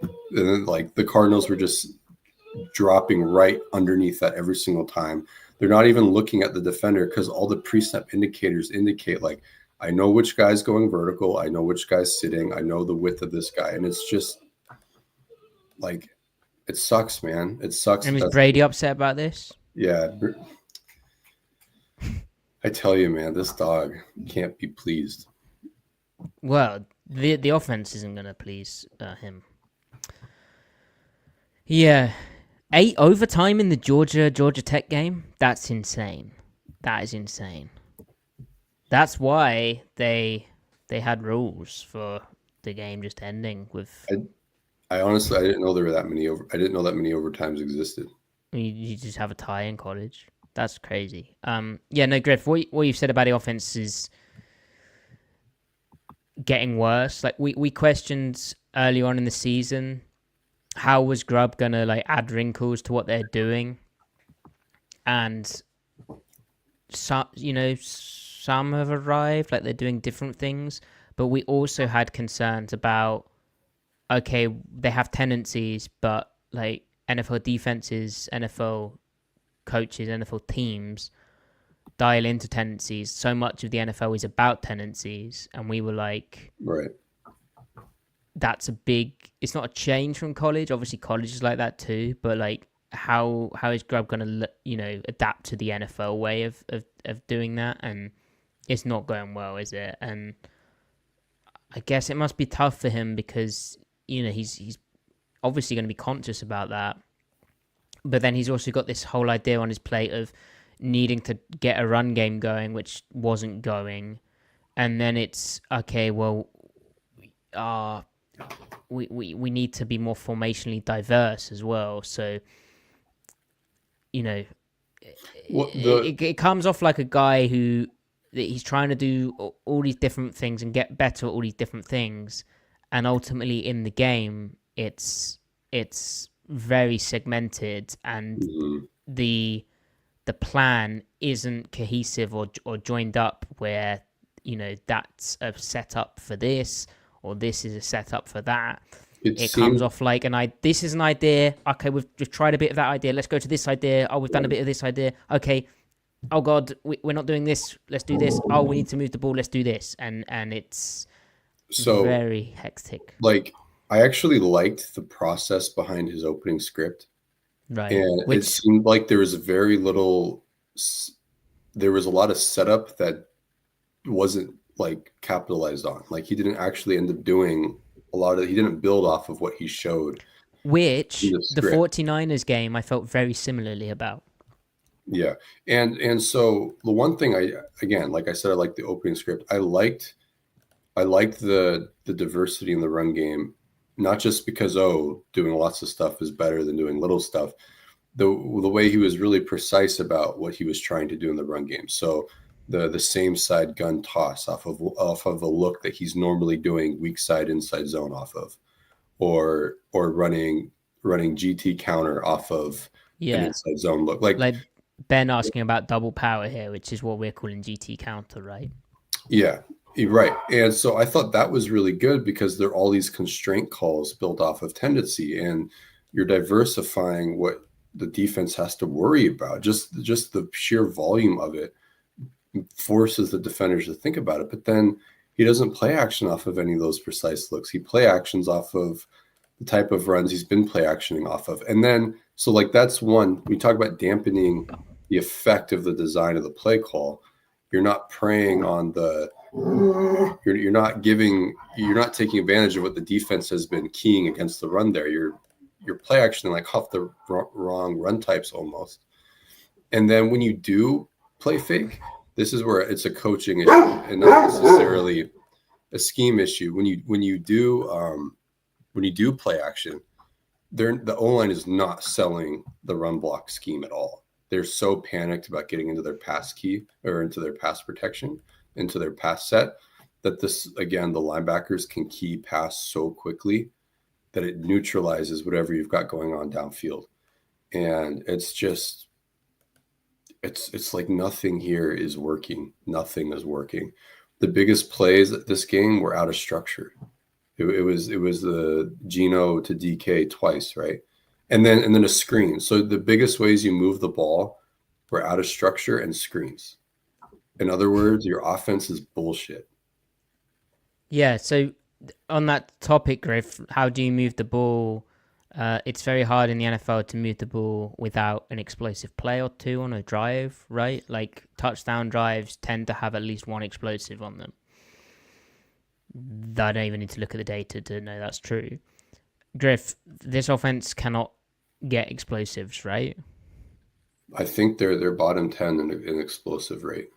And then like the Cardinals were just dropping right underneath that every single time. They're not even looking at the defender because all the pre-snap indicators indicate like, I know which guy's going vertical. I know which guy's sitting. I know the width of this guy. And it's just like, it sucks, man. It sucks. And was Brady upset about this? Yeah. I tell you, man, this dog can't be pleased. Well, the offense isn't going to please him. Yeah. 8 overtime in the Georgia Tech game? That's insane. That is insane. That's why they had rules for the game just ending with. I honestly, I didn't know there were that many I didn't know that many overtimes existed. You just have a tie in college. That's crazy. Yeah, no, Griff, what you've said about the offense is getting worse. Like we questioned early on in the season, how was Grubb gonna like add wrinkles to what they're doing? And some have arrived, like they're doing different things. But we also had concerns about, okay, they have tendencies, but like NFL defenses, NFL coaches, NFL teams dial into tendencies. So much of the NFL is about tendencies, and we were like, right. That's it's not a change from college. Obviously college is like that too, but like how is Grubb going to, adapt to the NFL way of doing that? And it's not going well, is it? And I guess it must be tough for him because, he's obviously going to be conscious about that. But then he's also got this whole idea on his plate of needing to get a run game going, which wasn't going. And then it's, okay, well, we need to be more formationally diverse as well. So, it comes off like a guy who he's trying to do all these different things and get better at all these different things. And ultimately in the game, it's very segmented, and the plan isn't cohesive or joined up where, that's a setup for this or this is a setup for that. It comes off like this is an idea. Okay, we've tried a bit of that idea. Let's go to this idea. Oh, we've done a bit of this idea. Okay. Oh God, we're not doing this. Let's do this. Oh, we need to move the ball. Let's do this. And it's so very hectic. Like, I actually liked the process behind his opening script. Right. And it seemed like there was a lot of setup that wasn't like capitalized on. Like he didn't actually end up doing he didn't build off of what he showed. Which the 49ers game I felt very similarly about. Yeah. And so the one thing like I said, I liked the opening script. I liked the diversity in the run game, not just because, doing lots of stuff is better than doing little stuff. The way he was really precise about what he was trying to do in the run game. So the same side gun toss off of a look that he's normally doing weak side inside zone off of, or running GT counter off of an inside zone look. Like Ben asking about double power here, which is what we're calling GT counter, right? Yeah, right. And so I thought that was really good because there are all these constraint calls built off of tendency, and you're diversifying what the defense has to worry about. Just the sheer volume of it forces the defenders to think about it. But then he doesn't play action off of any of those precise looks. He play actions off of the type of runs he's been play actioning off of. And then, so like that's one, we talk about dampening the effect of the design of the play call. You're not preying on you're not taking advantage of what the defense has been keying against the run there. your play action like off the wrong run types almost. And then when you do play fake, this is where it's a coaching issue and not necessarily a scheme issue. When you do play action, the O-line is not selling the run block scheme at all. They're so panicked about getting into their pass key or into their pass protection, into their pass set, that this, again, the linebackers can key pass so quickly that it neutralizes whatever you've got going on downfield. And it's just, it's like nothing here is working. Nothing is working. The biggest plays this game were out of structure. It was the Geno to DK twice, right? And then a screen. So the biggest ways you move the ball were out of structure and screens. In other words, your offense is bullshit. Yeah, so on that topic, Griff, how do you move the ball? It's very hard in the NFL to move the ball without an explosive play or two on a drive, right? Like touchdown drives tend to have at least one explosive on them. I don't even need to look at the data to know that's true. Griff, this offense cannot get explosives, right? I think they're bottom 10 in explosive rate.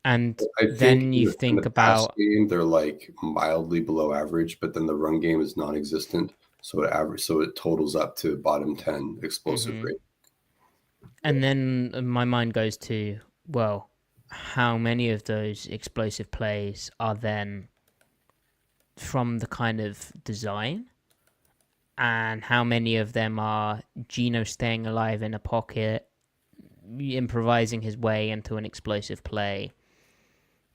And then you think about game, they're like mildly below average, but then the run game is non-existent, so it totals up to bottom 10 explosive rate. And then my mind goes to, well, how many of those explosive plays are then from the kind of design, and how many of them are Geno staying alive in a pocket, improvising his way into an explosive play?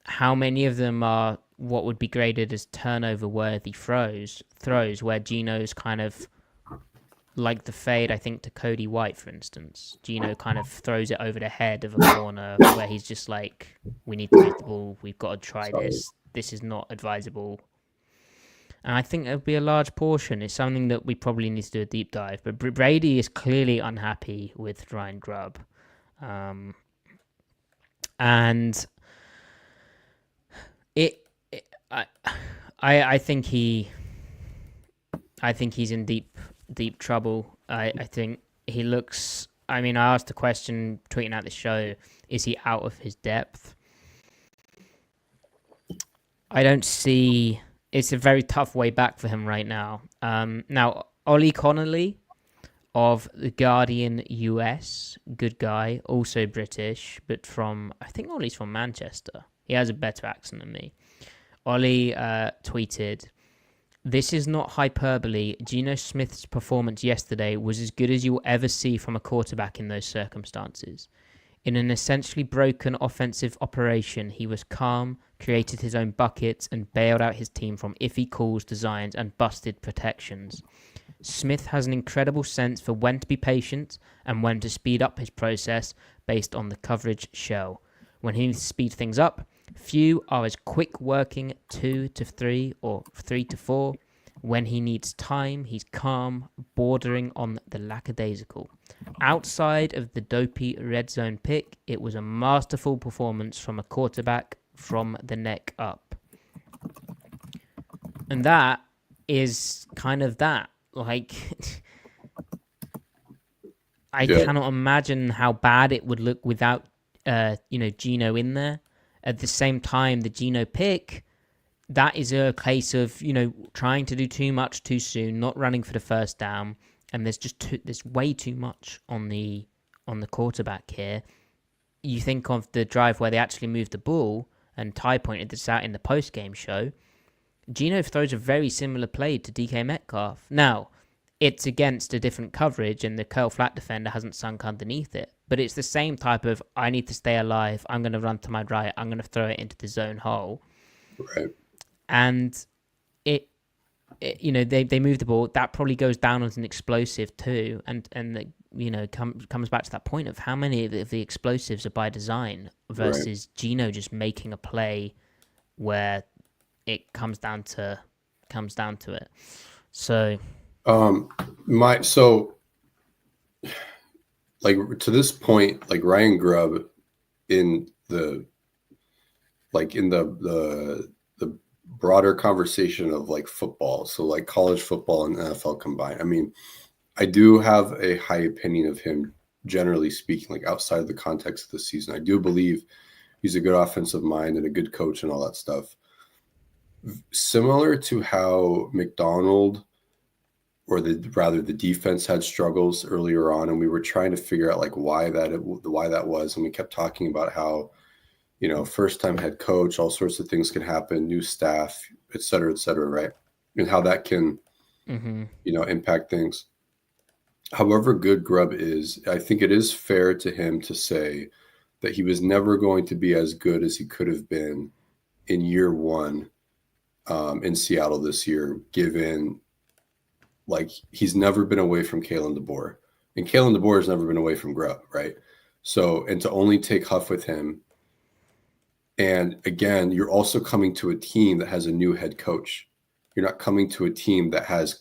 How many of them are what would be graded as turnover-worthy throws where Geno's kind of like the fade, I think, to Cody White, for instance. Geno kind of throws it over the head of a corner where he's just like, we need to move the ball, we've got to try this. This is not advisable. And I think it'll be a large portion. It's something that we probably need to do a deep dive. But Brady is clearly unhappy with Ryan Grubb. And I think he's in deep trouble. I think he looks. I mean, I asked the question tweeting out the show: is he out of his depth? I don't see. It's a very tough way back for him right now. Now, Ollie Connolly of The Guardian US, good guy, also British, but I think Ollie's from Manchester. He has a better accent than me. Ollie tweeted, "This is not hyperbole. Geno Smith's performance yesterday was as good as you will ever see from a quarterback in those circumstances. In an essentially broken offensive operation, he was calm, created his own buckets, and bailed out his team from iffy calls, designs, and busted protections. Smith has an incredible sense for when to be patient and when to speed up his process based on the coverage shell. When he needs to speed things up, few are as quick working 2 to 3 or 3 to 4. When he needs time, he's calm, bordering on the lackadaisical. Outside of the dopey red zone pick, it was a masterful performance from a quarterback from the neck up." And that is kind of that. Like, I cannot imagine how bad it would look without, Geno in there. At the same time, the Geno pick, that is a case of, trying to do too much too soon, not running for the first down, and there's way too much on the quarterback here. You think of the drive where they actually moved the ball, and Ty pointed this out in the post-game show. Geno throws a very similar play to DK Metcalf. Now, it's against a different coverage, and the curl flat defender hasn't sunk underneath it. But it's the same type of, I need to stay alive, I'm going to run to my right, I'm going to throw it into the zone hole. Right. And they move the ball. That probably goes down as an explosive too. And comes back to that point of how many of the explosives are by design versus Geno just making a play where it comes down to it. So, like to this point, like Ryan Grubb in the broader conversation of like football, so like college football and NFL combined. I mean, I do have a high opinion of him, generally speaking, like outside of the context of the season. I do believe he's a good offensive mind and a good coach and all that stuff. Similar to how Macdonald, or rather the defense, had struggles earlier on, and we were trying to figure out like why that was, and we kept talking about how, you know, first time head coach, all sorts of things can happen, new staff, et cetera, right? And how that can, you know, impact things. However good Grubb is, I think it is fair to him to say that he was never going to be as good as he could have been in year one in Seattle this year, given like he's never been away from Kalen DeBoer, and Kalen DeBoer has never been away from Grubb, right? So, and to only take Huff with him, and again, you're also coming to a team that has a new head coach. You're not coming to a team that has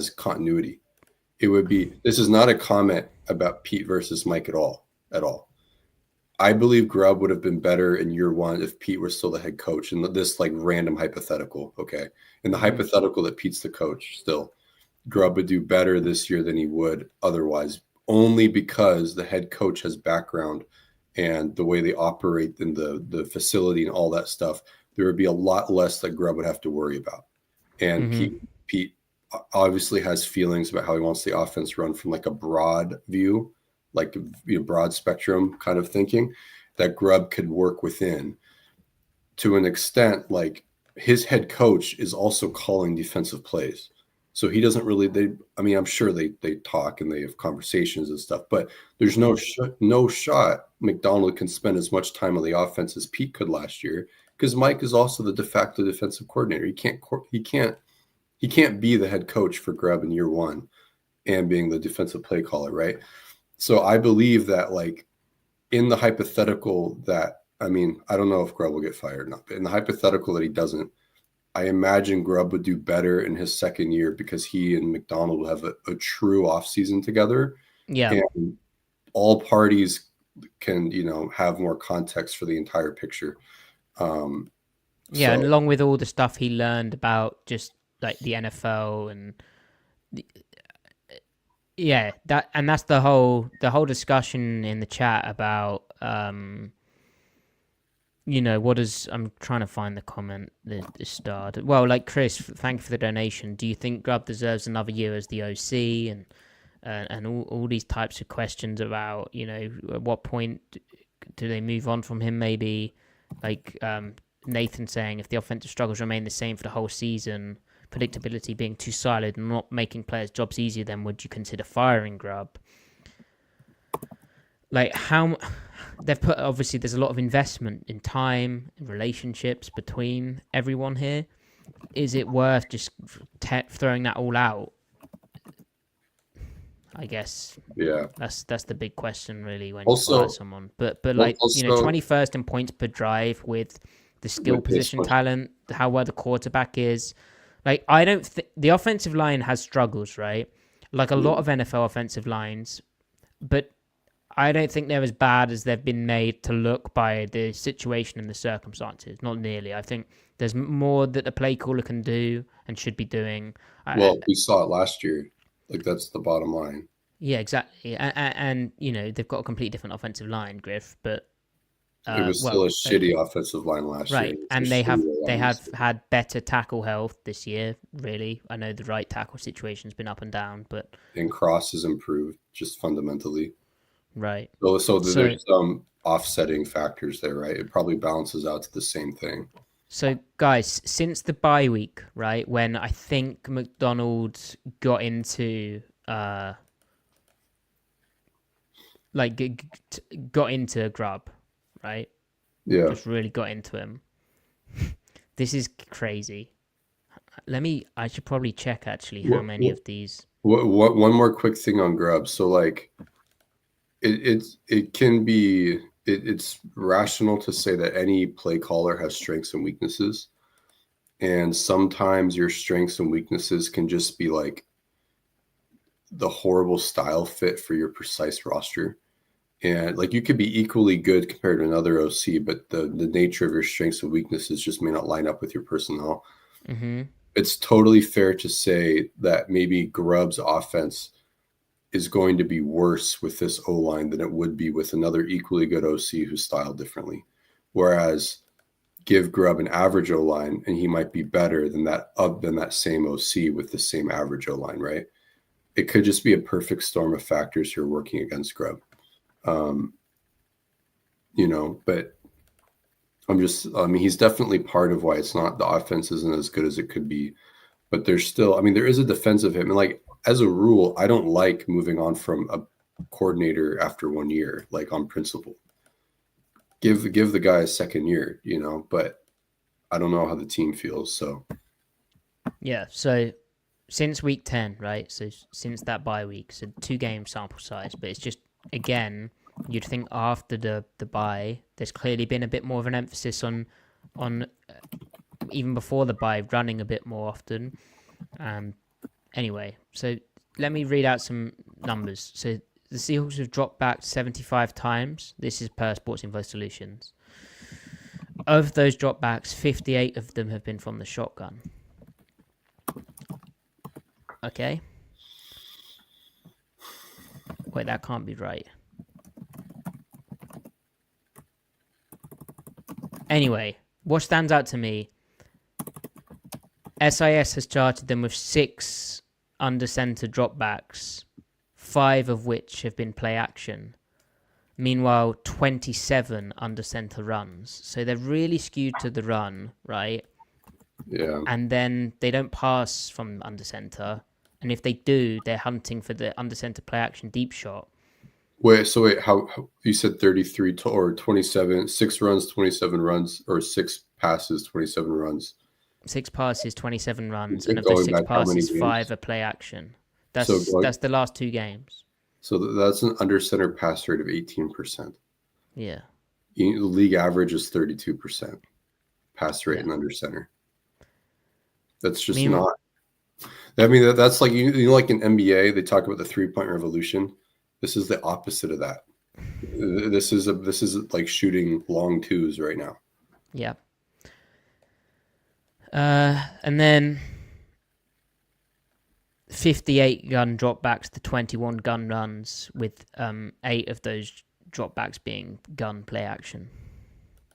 continuity. It would be, this is not a comment about Pete versus Mike at all. I believe Grubb would have been better in year one if Pete were still the head coach. And this like random hypothetical, okay? In the hypothetical that Pete's the coach still, Grubb would do better this year than he would otherwise, only because the head coach has background and the way they operate in the facility and all that stuff. There would be a lot less that Grubb would have to worry about. And Pete obviously has feelings about how he wants the offense run from like a broad view, like, you know, broad spectrum kind of thinking that Grubb could work within to an extent. Like his head coach is also calling defensive plays. So he doesn't really, I'm sure they talk and they have conversations and stuff, but there's no shot Macdonald can spend as much time on the offense as Pete could last year, because Mike is also the de facto defensive coordinator. He can't be the head coach for Grubb in year one and being the defensive play caller, right? So I believe that, like, in the hypothetical that, I don't know if Grubb will get fired or not, but in the hypothetical that he doesn't, I imagine Grubb would do better in his second year because he and Macdonald will have a true offseason together. Yeah. And all parties can, you know, have more context for the entire picture. And along with all the stuff he learned about just like the NFL and that's the whole discussion in the chat about you know, I'm trying to find the comment that started. Well, like Chris, thank you for the donation. Do you think Grubb deserves another year as the OC, and all these types of questions about, you know, at what point do they move on from him? Maybe like Nathan saying, if the offensive struggles remain the same for the whole season, predictability being too solid and not making players' jobs easier, then would you consider firing Grubb? Like, how they've put, obviously there's a lot of investment in time and relationships between everyone here. Is it worth just throwing that all out? I guess. Yeah, that's the big question, really, when you fire someone. But like, also, you know, 21st in points per drive with the skill position talent, how well the quarterback is. Like, I don't think the offensive line has struggles, right? Like a lot of NFL offensive lines, but I don't think they're as bad as they've been made to look by the situation and the circumstances. Not nearly. I think there's more that the play caller can do and should be doing. Well, we saw it last year. Like, that's the bottom line. Yeah, exactly. And you know, they've got a completely different offensive line, Griff, but it was still a shitty offensive line last year. Right, and they have had better tackle health this year, really. I know the right tackle situation's been up and down, but... And Cross has improved, just fundamentally. Right. So there's some offsetting factors there, right? It probably balances out to the same thing. So, guys, since the bye week, right, when I think Macdonald got into... got into Grubb, right? Yeah. Just really got into him. This is crazy. I should probably check actually how many of these. One more quick thing on Grubb. So like, it can be, it's rational to say that any play caller has strengths and weaknesses. And sometimes your strengths and weaknesses can just be like the horrible style fit for your precise roster. And like, you could be equally good compared to another OC, but the nature of your strengths and weaknesses just may not line up with your personnel. Mm-hmm. It's totally fair to say that maybe Grubb's offense is going to be worse with this O-line than it would be with another equally good OC who's styled differently. Whereas give Grubb an average O-line and he might be better than that same OC with the same average O-line, right? It could just be a perfect storm of factors here working against Grubb. But he's definitely part of why it's not, the offense isn't as good as it could be. But there's still, there is a defense of him. And like, as a rule, I don't like moving on from a coordinator after 1 year, like on principle. Give the guy a second year, but I don't know how the team feels. So, yeah. So since week 10, right? So since that bye week, so 2-game sample size, but it's just, again, you'd think after the bye, there's clearly been a bit more of an emphasis on even before the bye, running a bit more often. Anyway, so let me read out some numbers. So the Seahawks have dropped back 75 times. This is per Sports Info Solutions. Of those dropbacks, 58 of them have been from the shotgun. Okay. Wait, that can't be right. Anyway, what stands out to me, SIS has charted them with 6 under center dropbacks, 5 of which have been play action. Meanwhile, 27 under center runs. So they're really skewed to the run, right? Yeah. And then they don't pass from under center. And if they do, they're hunting for the under center play action deep shot. Wait, how you said 33 or 27, 6 runs, 27 runs, or 6 passes, 27 runs? 6 passes, 27 runs, and of those 6 passes, 5 are play action. That's the last 2 games. So that's an under center pass rate of 18%. Yeah. The league average is 32% pass rate in under center. That's just not. That's like like in NBA, they talk about the 3-point revolution. This is the opposite of that. This is like shooting long twos right now. Yeah. And then 58 gun dropbacks to 21 gun runs, with 8 of those dropbacks being gun play action.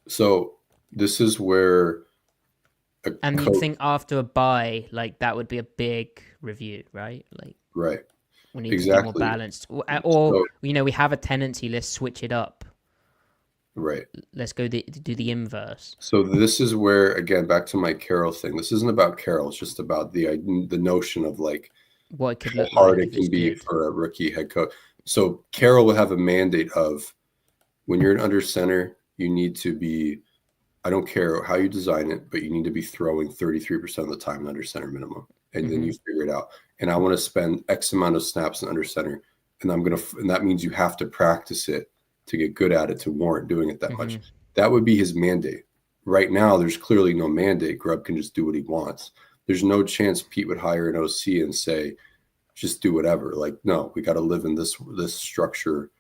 So this is where, you'd think after a bye, like that would be a big review, right? Like, right. We need to be more balanced, or we have a tendency. Let's switch it up. Right. Let's do the inverse. So this is where, again, back to my Carroll thing. This isn't about Carroll. It's just about the notion of like what it could look how hard like it can be for a rookie head coach. So Carroll would have a mandate of, when you're an under center, you need to be, I don't care how you design it, but you need to be throwing 33% of the time in under center minimum, and then you figure it out. And I want to spend X amount of snaps in under center, and and that means you have to practice it to get good at it to warrant doing it that much. That would be his mandate. Right now, there's clearly no mandate. Grubb can just do what he wants. There's no chance Pete would hire an OC and say, just do whatever. Like, no, we got to live in this structure,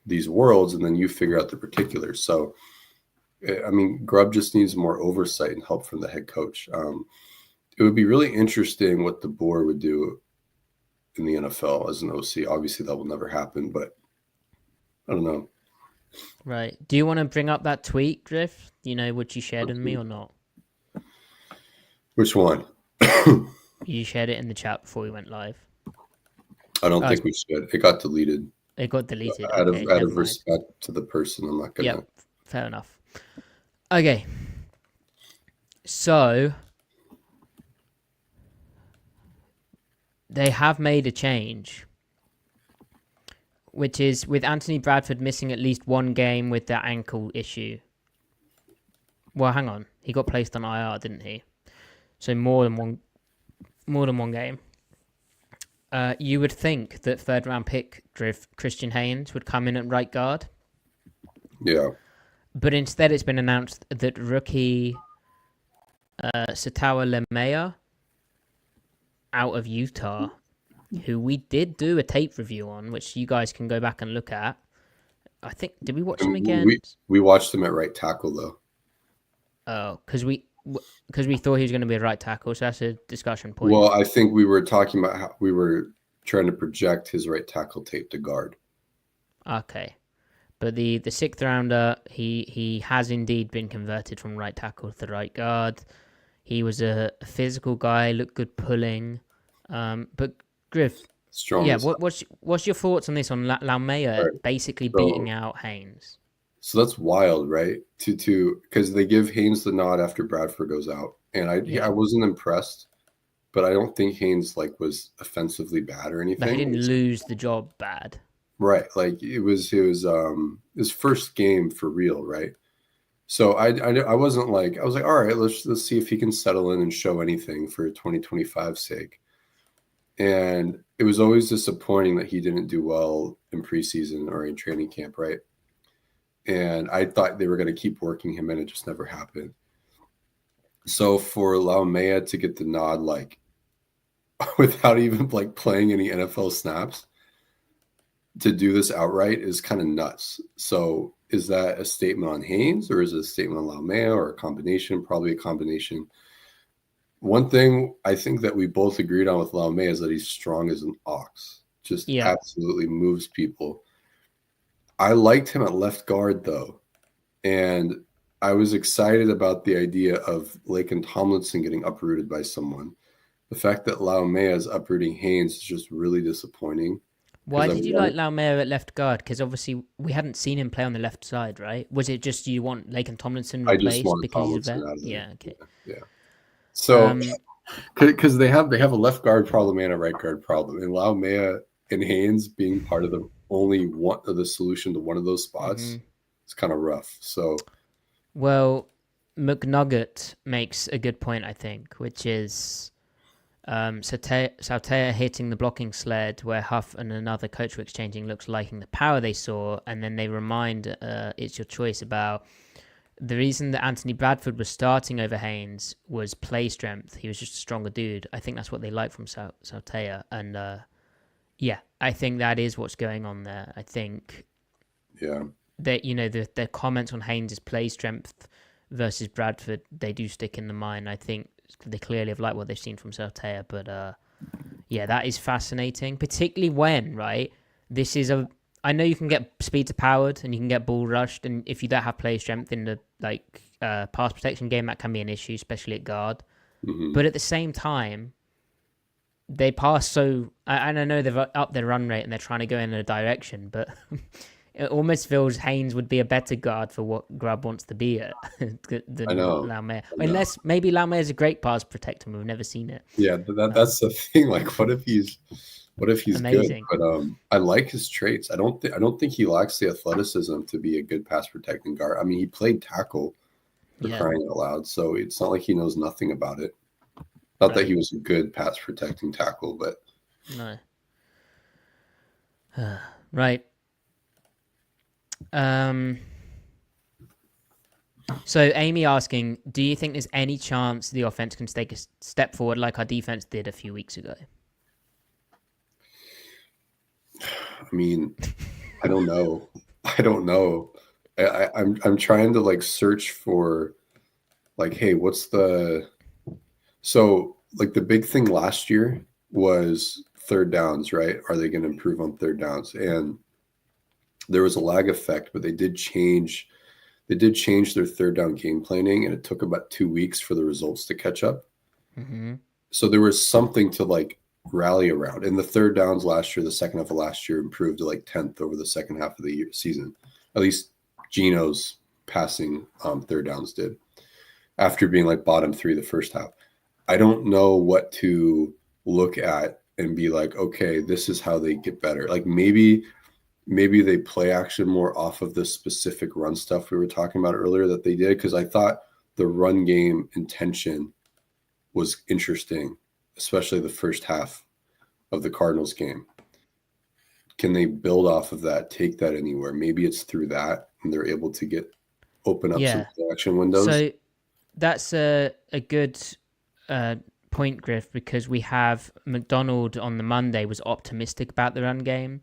these worlds, and then you figure out the particulars. So, Grubb just needs more oversight and help from the head coach. It would be really interesting what the board would do in the NFL as an OC. Obviously, that will never happen, but I don't know. Right. Do you want to bring up that tweet, Griff? What you shared with me or not? Which one? You shared it in the chat before we went live. I don't think we should. It got deleted. It got deleted. Out of respect to the person, I'm not going to. Yep, fair enough. Okay. So, they have made a change, which is with Anthony Bradford missing at least 1 game with that ankle issue. Well, hang on. He got placed on IR, didn't he? So more than one game. You would think that 3rd-round pick Christian Haynes would come in at right guard. Yeah. But instead, it's been announced that rookie Satawa Lemea out of Utah, who we did do a tape review on, which you guys can go back and look at. I think, did we watch him again? We watched him at right tackle, though. Oh, because we thought he was going to be a right tackle, so that's a discussion point. Well, I think we were talking about how we were trying to project his right tackle tape to guard. Okay. But the 6th rounder, he has indeed been converted from right tackle to right guard. He was a physical guy, looked good pulling. But Griff, Strong yeah, as hell. what's your thoughts on this, on Laumea Right. basically beating out Haynes? So that's wild, right? To because they give Haynes the nod after Bradford goes out, and I Yeah. wasn't impressed, but I don't think Haynes like was offensively bad or But he anything. didn't lose the job bad. Right, like it was his first game for real, right? So I wasn't like, I was like, all right, let's see if he can settle in and show anything for 2025's sake. And it was always disappointing that he didn't do well in preseason or in training camp, right? And I thought they were going to keep working him in. It just never happened. So for Laumea to get the nod, like without even like playing any NFL snaps, to do this outright is kind of nuts. So is that a statement on Haynes, or is it a statement on Laumea, or a combination? Probably a combination. One thing I think that we both agreed on with Laumea is that he's strong as an ox. Just absolutely moves people. I liked him at left guard, though. And I was excited about the idea of Laken Tomlinson getting uprooted by someone. The fact that Laumea is uprooting Haynes is just really disappointing. Why did you like Laumea at left guard? Because obviously we hadn't seen him play on the left side, right? Was it just you want Laken Tomlinson replaced? I just wanted because Tomlinson he's a out of there. Yeah, okay. Yeah. So, because they have a left guard problem and a right guard problem, and Laumea and Haynes being part of the only one of the solution to one of those spots, it's kind of rough. So, well, McNugget makes a good point, I think, which is Sautea hitting the blocking sled where Huff and another coach were exchanging looks liking the power they saw, and then they remind It's Your Choice about the reason that Anthony Bradford was starting over Haynes was play strength. He was just a stronger dude. I think that's what they like from Sautea, and yeah, I think that is what's going on there. I think that the comments on Haynes' play strength versus Bradford, they do stick in the mind. I think they clearly have liked what they've seen from Sautea, but yeah, that is fascinating, particularly when, right, this is I know you can get speed to powered and you can get ball rushed, and if you don't have play strength in the pass protection game, that can be an issue, especially at guard. But at the same time, they pass so, and I know they've upped their run rate and they're trying to go in a direction, but it almost feels Haynes would be a better guard for what Grubb wants to be at than Laumea. Unless maybe Laumea is a great pass protector and we've never seen it. Yeah, that's the thing. Like, what if he's amazing. Good? But I like his traits. I don't think he lacks the athleticism to be a good pass protecting guard. I mean, he played tackle for crying out loud, so it's not like he knows nothing about it. Not that he was a good pass protecting tackle, but no. Right. So Amy asking, do you think there's any chance the offense can take a step forward like our defense did a few weeks ago? I mean, I don't know. I'm trying to like search for like, hey, what's the big thing last year was third downs, right? Are they going to improve on third downs? And there was a lag effect, but they did change their third down game planning, and it took about 2 weeks for the results to catch up. So there was something to like rally around. And the third downs last year, the second half of last year, improved to like 10th over the second half of the season. At least Geno's passing third downs did, after being like bottom 3 the first half. I don't know what to look at and be like, okay, this is how they get better. Like maybe they play action more off of the specific run stuff we were talking about earlier that they did, because I thought the run game intention was interesting, especially the first half of the Cardinals game. Can they build off of that, take that anywhere? Maybe it's through that and they're able to open up some action windows. So that's a good point, Griff, because we have Macdonald on the Monday was optimistic about the run game.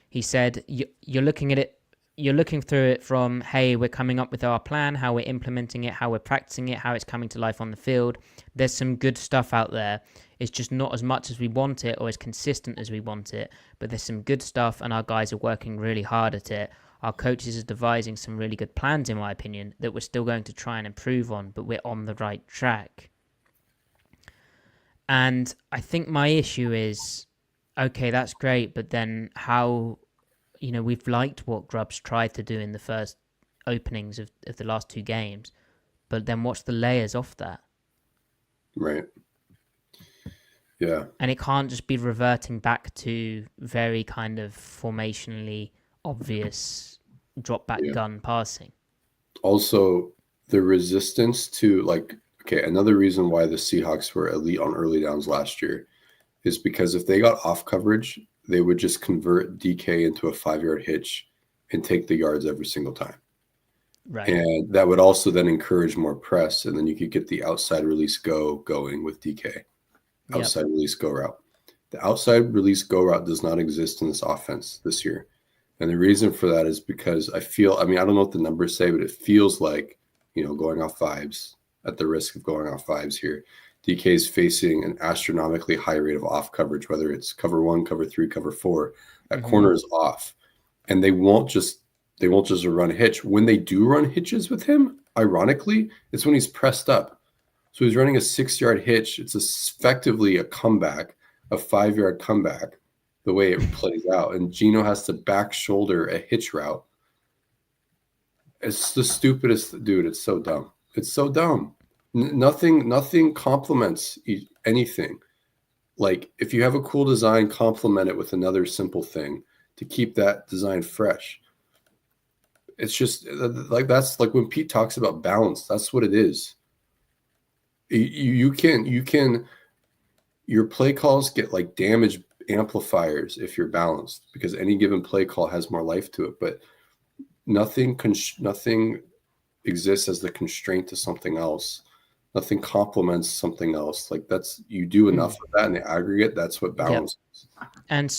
He said, you're looking at it you're looking through it from, hey, we're coming up with our plan, how we're implementing it, how we're practicing it, how it's coming to life on the field. There's some good stuff out there. It's just not as much as we want it or as consistent as we want it, but there's some good stuff, and our guys are working really hard at it. Our coaches are devising some really good plans, in my opinion, that we're still going to try and improve on, but we're on the right track. And I think my issue is, okay, that's great, but then how, we've liked what Grubb's tried to do in the first openings of the last two games, but then what's the layers off that? Right. Yeah. And it can't just be reverting back to very kind of formationally obvious drop back gun passing. Also, the resistance to another reason why the Seahawks were elite on early downs last year is because if they got off coverage, they would just convert DK into a 5-yard hitch and take the yards every single time. Right. And that would also then encourage more press, and then you could get the outside release go going with DK. Outside release go route. The outside release go route does not exist in this offense this year. And the reason for that is because I don't know what the numbers say, but it feels like, going off vibes, at the risk of going off vibes here, DK is facing an astronomically high rate of off coverage, whether it's cover 1, cover 3, cover 4. That corner is off. And they won't just run a hitch. When they do run hitches with him, ironically, it's when he's pressed up. So he's running a 6-yard hitch. It's effectively a comeback, a 5-yard comeback, the way it plays out. And Geno has to back shoulder a hitch route. It's the stupidest, dude. It's so dumb. It's so dumb. Nothing complements anything. Like, if you have a cool design, complement it with another simple thing to keep that design fresh. It's just that's like when Pete talks about balance. That's what it is. You can your play calls get like damage amplifiers if you're balanced, because any given play call has more life to it, but nothing exists as the constraint to something else. Nothing complements something else. Like, you do enough of that in the aggregate. That's what balance is. And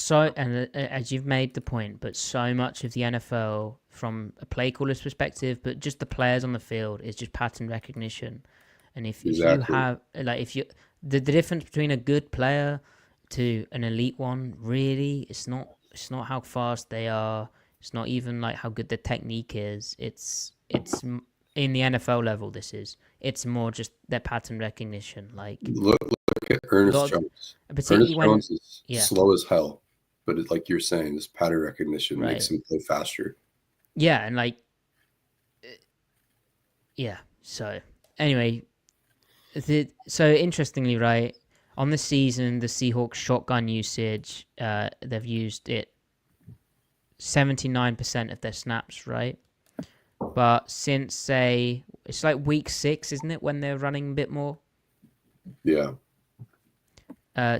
as you've made the point, but so much of the NFL from a play caller's perspective, but just the players on the field, is just pattern recognition. And if you have, the difference between a good player to an elite one, really, it's not how fast they are. It's not even like how good the technique is. It's in the NFL level. It's more just their pattern recognition. Like, look at Ernest Jones. Ernest Jones is slow as hell, but like you're saying, this pattern recognition makes him play faster. Yeah, and So anyway. So interestingly, right, on the season, the Seahawks shotgun usage, they've used it 79% of their snaps, right? But since, say, it's like week 6, isn't it, when they're running a bit more? Yeah.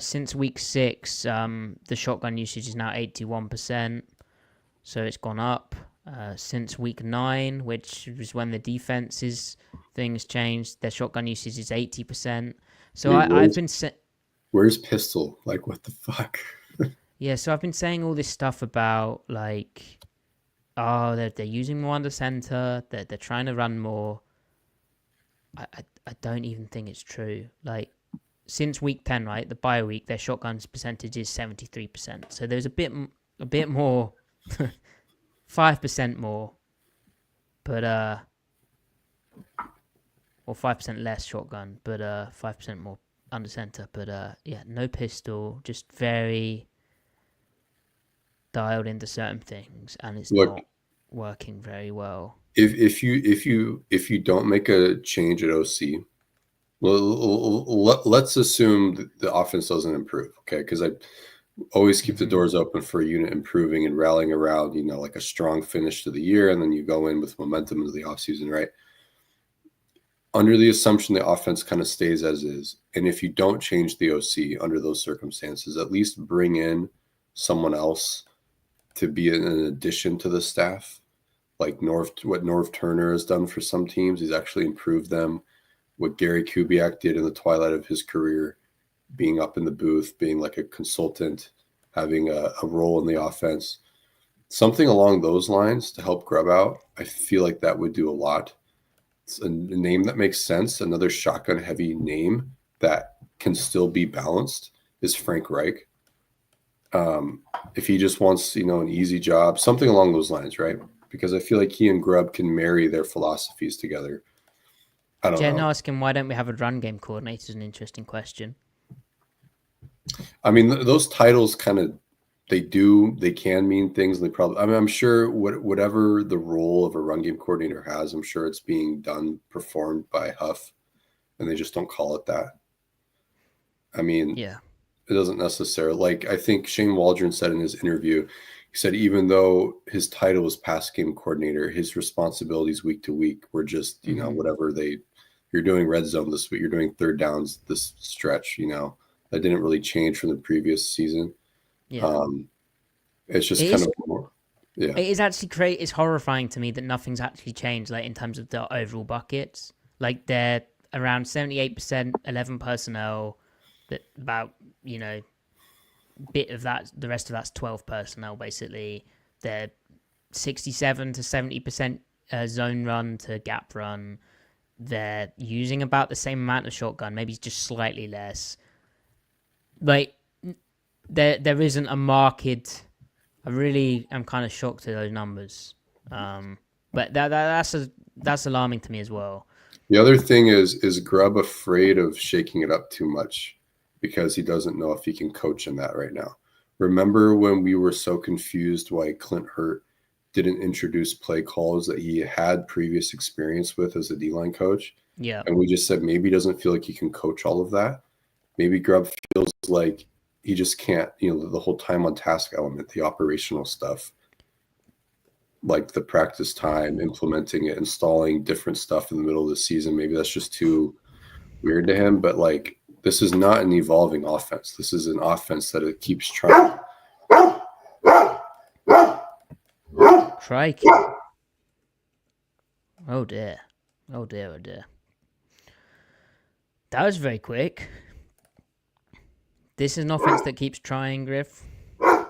Since week 6, the shotgun usage is now 81%, so it's gone up. Since week 9, which was when the defense's things changed, their shotgun usage is 80%. So I've been where's pistol? Like, what the fuck? Yeah, so I've been saying all this stuff about, like, they're using more under center, they're trying to run more. I don't even think it's true. Like, since week 10, right, the bye week, their shotguns percentage is 73%. So there's a bit more, 5% more, but or 5% less shotgun, but 5% more under center. But no pistol, just very dialed into certain things, and it's not working very well. If you don't make a change at OC, well, let's assume the offense doesn't improve, okay? Because I always keep the doors open for a unit improving and rallying around, like a strong finish to the year, and then you go in with momentum into the offseason, right? Under the assumption the offense kind of stays as is, and if you don't change the OC under those circumstances, at least bring in someone else to be an addition to the staff, like what Norv Turner has done for some teams. He's actually improved them. What Gary Kubiak did in the twilight of his career, being up in the booth, being like a consultant, having a role in the offense. something along those lines to help Grubb out. I feel like that would do a lot. It's a name that makes sense. Another shotgun heavy name that can still be balanced is Frank Reich. If he just wants, an easy job, something along those lines, right? Because I feel like he and Grubb can marry their philosophies together. I don't Jen know. asking why don't we have a run game coordinator is an interesting question. I mean, those titles kind of they can mean things. They probably. I mean, I'm sure whatever the role of a run game coordinator has, I'm sure it's being performed by Huff, and they just don't call it that. I mean, Yeah. It doesn't necessarily, like, I think Shane Waldron said in his interview, he said even though his title was pass game coordinator, his responsibilities week to week were just, whatever you're doing red zone this week, you're doing third downs this stretch, that didn't really change from the previous season. Yeah. It's just kind of more, yeah. It is actually it's horrifying to me that nothing's actually changed, like in terms of the overall buckets. Like they're around 78%, 11 personnel, that about, bit of that, the rest of that's 12 personnel basically. They're 67 to 70% zone run to gap run. They're using about the same amount of shotgun, maybe just slightly less. Like there isn't a marked. I really am kind of shocked at those numbers, but that's alarming to me as well. The other thing is Grubb afraid of shaking it up too much because he doesn't know if he can coach in that right now. Remember when we were so confused why Clint Hurt didn't introduce play calls that he had previous experience with as a D-line coach? Yeah. And we just said maybe he doesn't feel like he can coach all of that. Maybe Grubb feels like he just can't, the whole time on task element, the operational stuff, like the practice time, implementing it, installing different stuff in the middle of the season. Maybe that's just too weird to him, but like, this is not an evolving offense. This is an offense that it keeps trying. Crikey. Oh dear. Oh dear, oh dear. That was very quick. This is an offense that keeps trying, Griff. Oh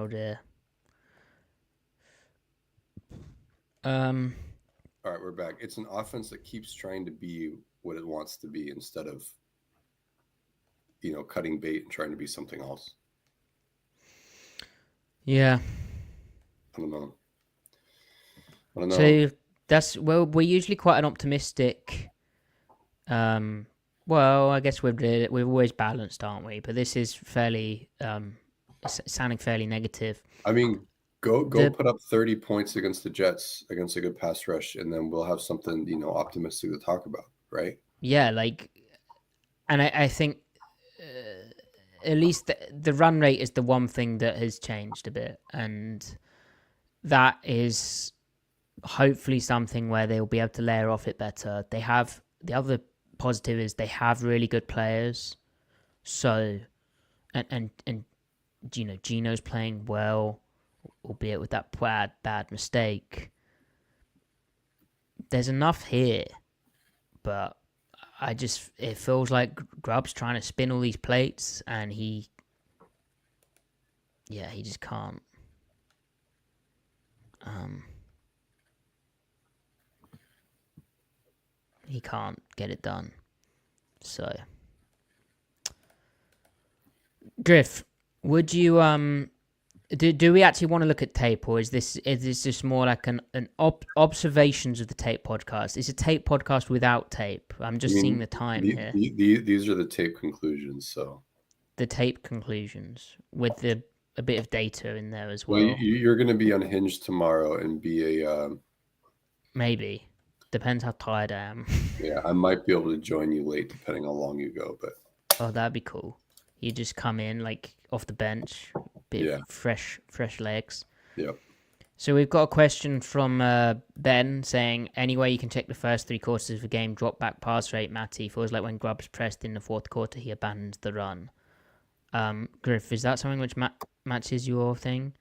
dear. All right, we're back. It's an offense that keeps trying to be what it wants to be instead of, cutting bait and trying to be something else. Yeah. I don't know. So we're usually quite an optimistic. Well, I guess we're always balanced, aren't we? But this is fairly sounding fairly negative. I mean, go put up 30 points against the Jets against a good pass rush, and then we'll have something optimistic to talk about, right? Yeah, and I think at least the run rate is the one thing that has changed a bit, and that is hopefully something where they'll be able to layer off it better. They have the other positive is they have really good players, so and Gino's playing well, albeit with that bad mistake. There's enough here, but it feels like Grubb's trying to spin all these plates, and he just can't. He can't get it done. So, Griff, would you do we actually want to look at tape, or is this just more like an observations of the tape podcast? It's a tape podcast without tape. I'm just seeing the time here. These are the tape conclusions. So the tape conclusions with a bit of data in there as well. Well, you're going to be unhinged tomorrow and be a maybe. Depends how tired I am. Yeah, I might be able to join you late depending how long you go, but that'd be cool. You just come in like off the bench, bit of fresh legs. Yep. So we've got a question from Ben saying, any way you can check the first 3 quarters of the game, drop back pass rate, Matty? Feels like when Grubb's pressed in the 4th quarter, he abandons the run. Griff, is that something which matches your thing?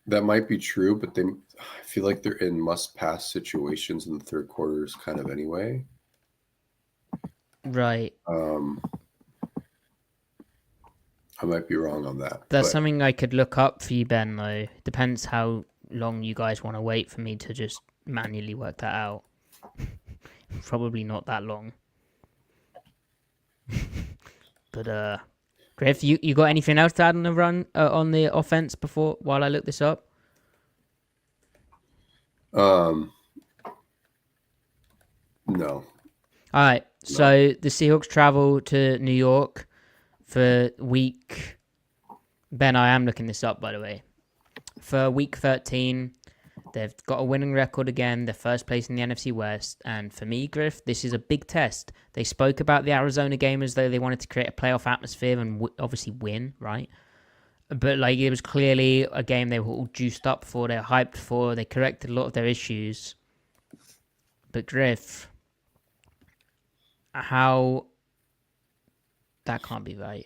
That might be true, but I feel like they're in must-pass situations in the 3rd quarters kind of anyway. Right. I might be wrong on that. That's But something I could look up for you, Ben, though. Depends how long you guys want to wait for me to just manually work that out. Probably not that long. But, Griff, you got anything else to add on the run, on the offense while I look this up? No. All right. So the Seahawks travel to New York for week. Ben, I am looking this up, by the way. For week 13, they've got a winning record again. They're first place in the NFC West. And for me, Griff, this is a big test. They spoke about the Arizona game as though they wanted to create a playoff atmosphere and obviously win, right? But like it was clearly a game they were all juiced up for. They were hyped for. They corrected a lot of their issues. But Griff, how... That can't be right.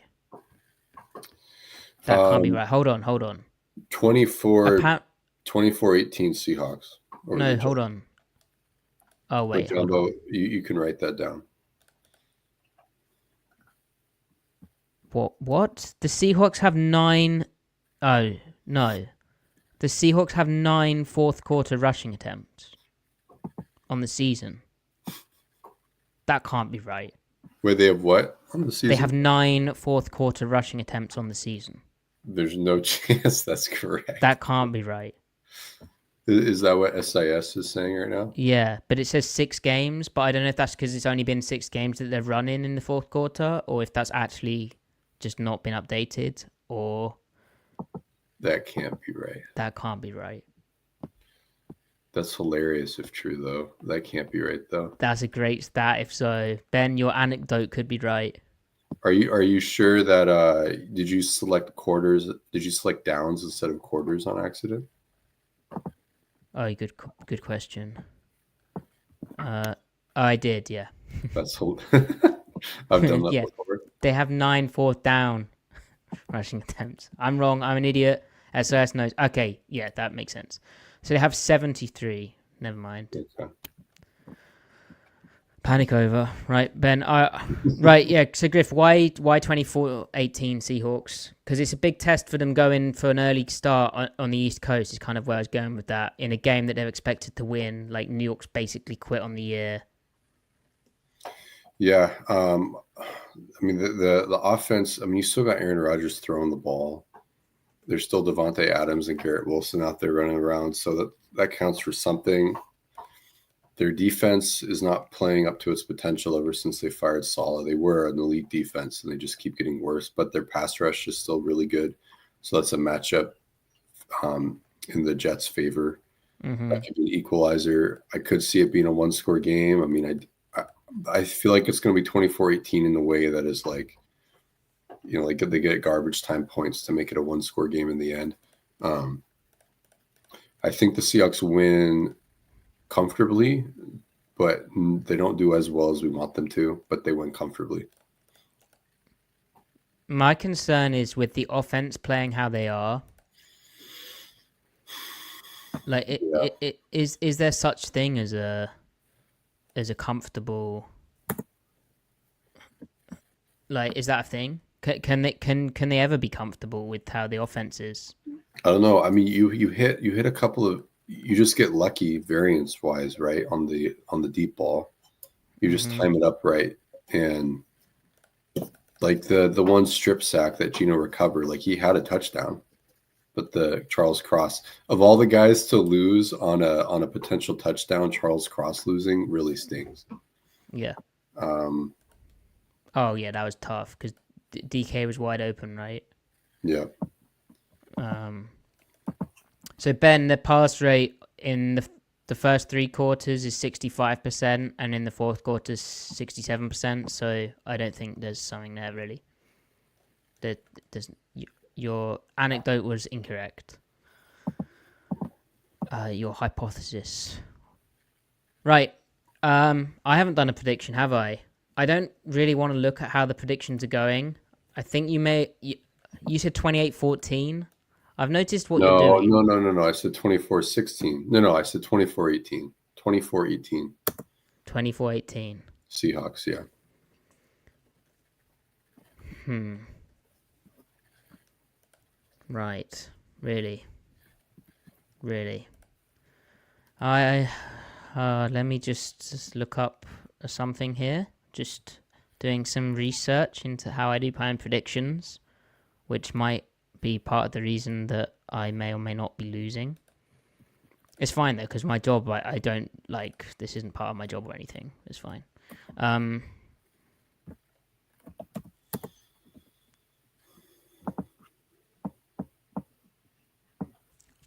That can't be right. Hold on. 24-18 Seahawks. No, hold on. Oh, wait. Hold on. You can write that down. What? The Seahawks have 9... Oh, no. The Seahawks have 9 fourth quarter rushing attempts on the season. That can't be right. Wait, they have what on the season? They have 9 fourth quarter rushing attempts on the season. There's no chance that's correct. That can't be right. Is that what SIS is saying right now? Yeah, but it says 6 games, but I don't know if that's because it's only been 6 games that they've run in the fourth quarter, or if that's actually just not been updated, or... That can't be right. That can't be right. That's hilarious if true, though. That can't be right, though. That's a great stat if so. Ben, your anecdote could be right. Are you sure that did you select quarters? Did you select downs instead of quarters on accident? Oh, good question. I did, yeah. That's I've done that before. They have 9 fourth down rushing attempts. I'm wrong. I'm an idiot. SOS knows. Okay, yeah, that makes sense. So they have 73. Never mind. Okay. Panic over. Right, Ben. Right, yeah. So, Griff, why 24-18 Seahawks? Because it's a big test for them going for an early start on the East Coast is kind of where I was going with that. In a game that they're expected to win. Like, New York's basically quit on the year. Yeah. I mean, the offense, I mean, you still got Aaron Rodgers throwing the ball. There's still Devontae Adams and Garrett Wilson out there running around. So that counts for something. Their defense is not playing up to its potential ever since they fired Saleh. They were an elite defense, and they just keep getting worse. But their pass rush is still really good. So that's a matchup in the Jets' favor. Mm-hmm. That could be an equalizer. I could see it being a one-score game. I mean, I feel like it's going to be 24-18 in a way that is like, you know, like they get garbage time points to make it a one-score game in the end. I think the Seahawks win comfortably, but they don't do as well as we want them to, but they win comfortably. My concern is with the offense playing how they are. Like, is there such thing as a comfortable, like, is that a thing? Can they ever be comfortable with how the offense is? I don't know. I mean, you hit a couple of, you just get lucky variance wise, right? On the deep ball, you just time it up right. And like the one strip sack that Gino recovered, like he had a touchdown, but the Charles Cross, of all the guys to lose on a potential touchdown, Charles Cross losing really stings. Yeah. Oh yeah, that was tough because DK was wide open, right? Yeah. So Ben, the pass rate in the first 3 quarters is 65%, and in the fourth quarter is 67%. So I don't think there's something there really. Your anecdote was incorrect. Your hypothesis. Right. I haven't done a prediction, have I? I don't really want to look at how the predictions are going. I think you said 28-14. I've noticed what you're doing. No. I said 24-16. No, I said 24-18. 24-18. 24-18. Seahawks, yeah. Right. Really. Really. I let me just look up something here. Just doing some research into how I do plan predictions, which might be part of the reason that I may or may not be losing. It's fine though, because my job, I don't like, this isn't part of my job or anything. It's fine.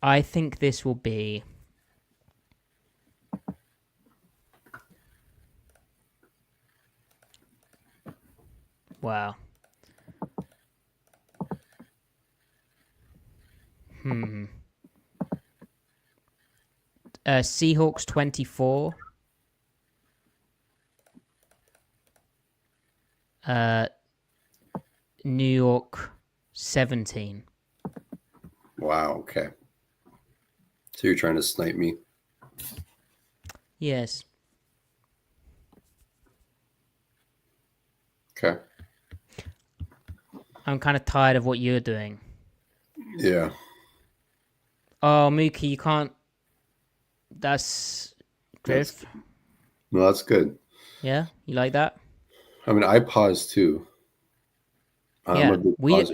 I think this will be wow. Seahawks 24. New York 17. Wow. Okay. So you're trying to snipe me? Yes. Okay. I'm kind of tired of what you're doing. Yeah. Oh, Mookie, you can't. That's Griff. No, that's good. Yeah, you like that? I mean, I pause too. I'm a big pauser.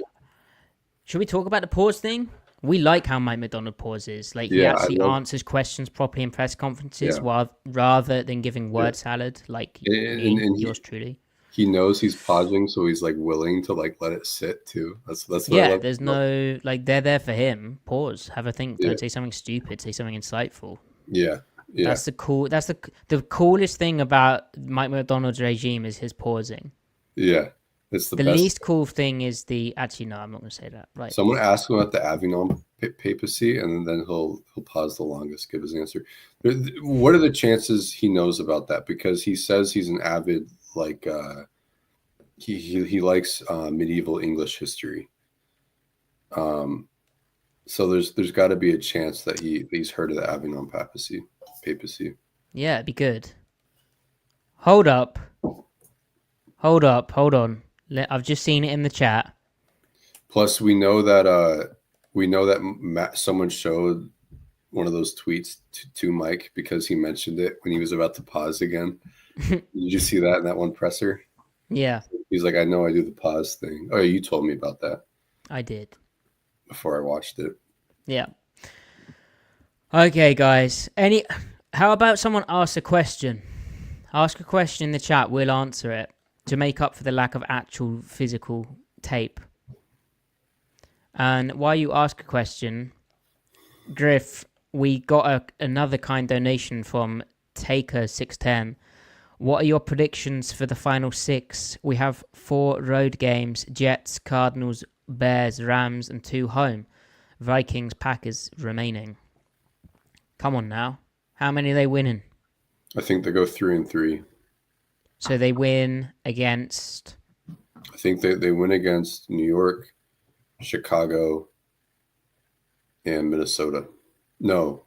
Should we talk about the pause thing? We like how Mike Macdonald pauses. Like, he actually answers questions properly in press conferences rather than giving word salad like yours truly. He knows he's pausing, so he's like willing to like let it sit too. That's what I love. There's no like, they're there for him. Pause, have a think. Don't say something stupid. Say something insightful. Yeah. That's the coolest thing about Mike Macdonald's regime is his pausing. Yeah. It's the best. Least cool thing is actually, no, I'm not going to say that. Right. Someone asked him about the Avignon papacy, and then he'll pause the longest, give his answer. What are the chances he knows about that? Because he says he's an avid, like, he likes medieval English history. So there's got to be a chance that he's heard of the Avignon papacy. Yeah, it'd be good. Hold on. I've just seen it in the chat. Plus, we know that someone showed one of those tweets to Mike because he mentioned it when he was about to pause again. Did you see that in that one presser? Yeah. He's like, I know I do the pause thing. Oh, you told me about that. I did. Before I watched it. Yeah. Okay, guys. How about someone ask a question? Ask a question in the chat. We'll answer it to make up for the lack of actual physical tape. And while you ask a question, Griff, we got another kind donation from Taker610. What are your predictions for the final 6? We have 4 road games: Jets, Cardinals, Bears, Rams, and 2 home. Vikings, Packers remaining. Come on now. How many are they winning? I think they go 3-3. So they win against... I think they win against New York, Chicago, and Minnesota. No,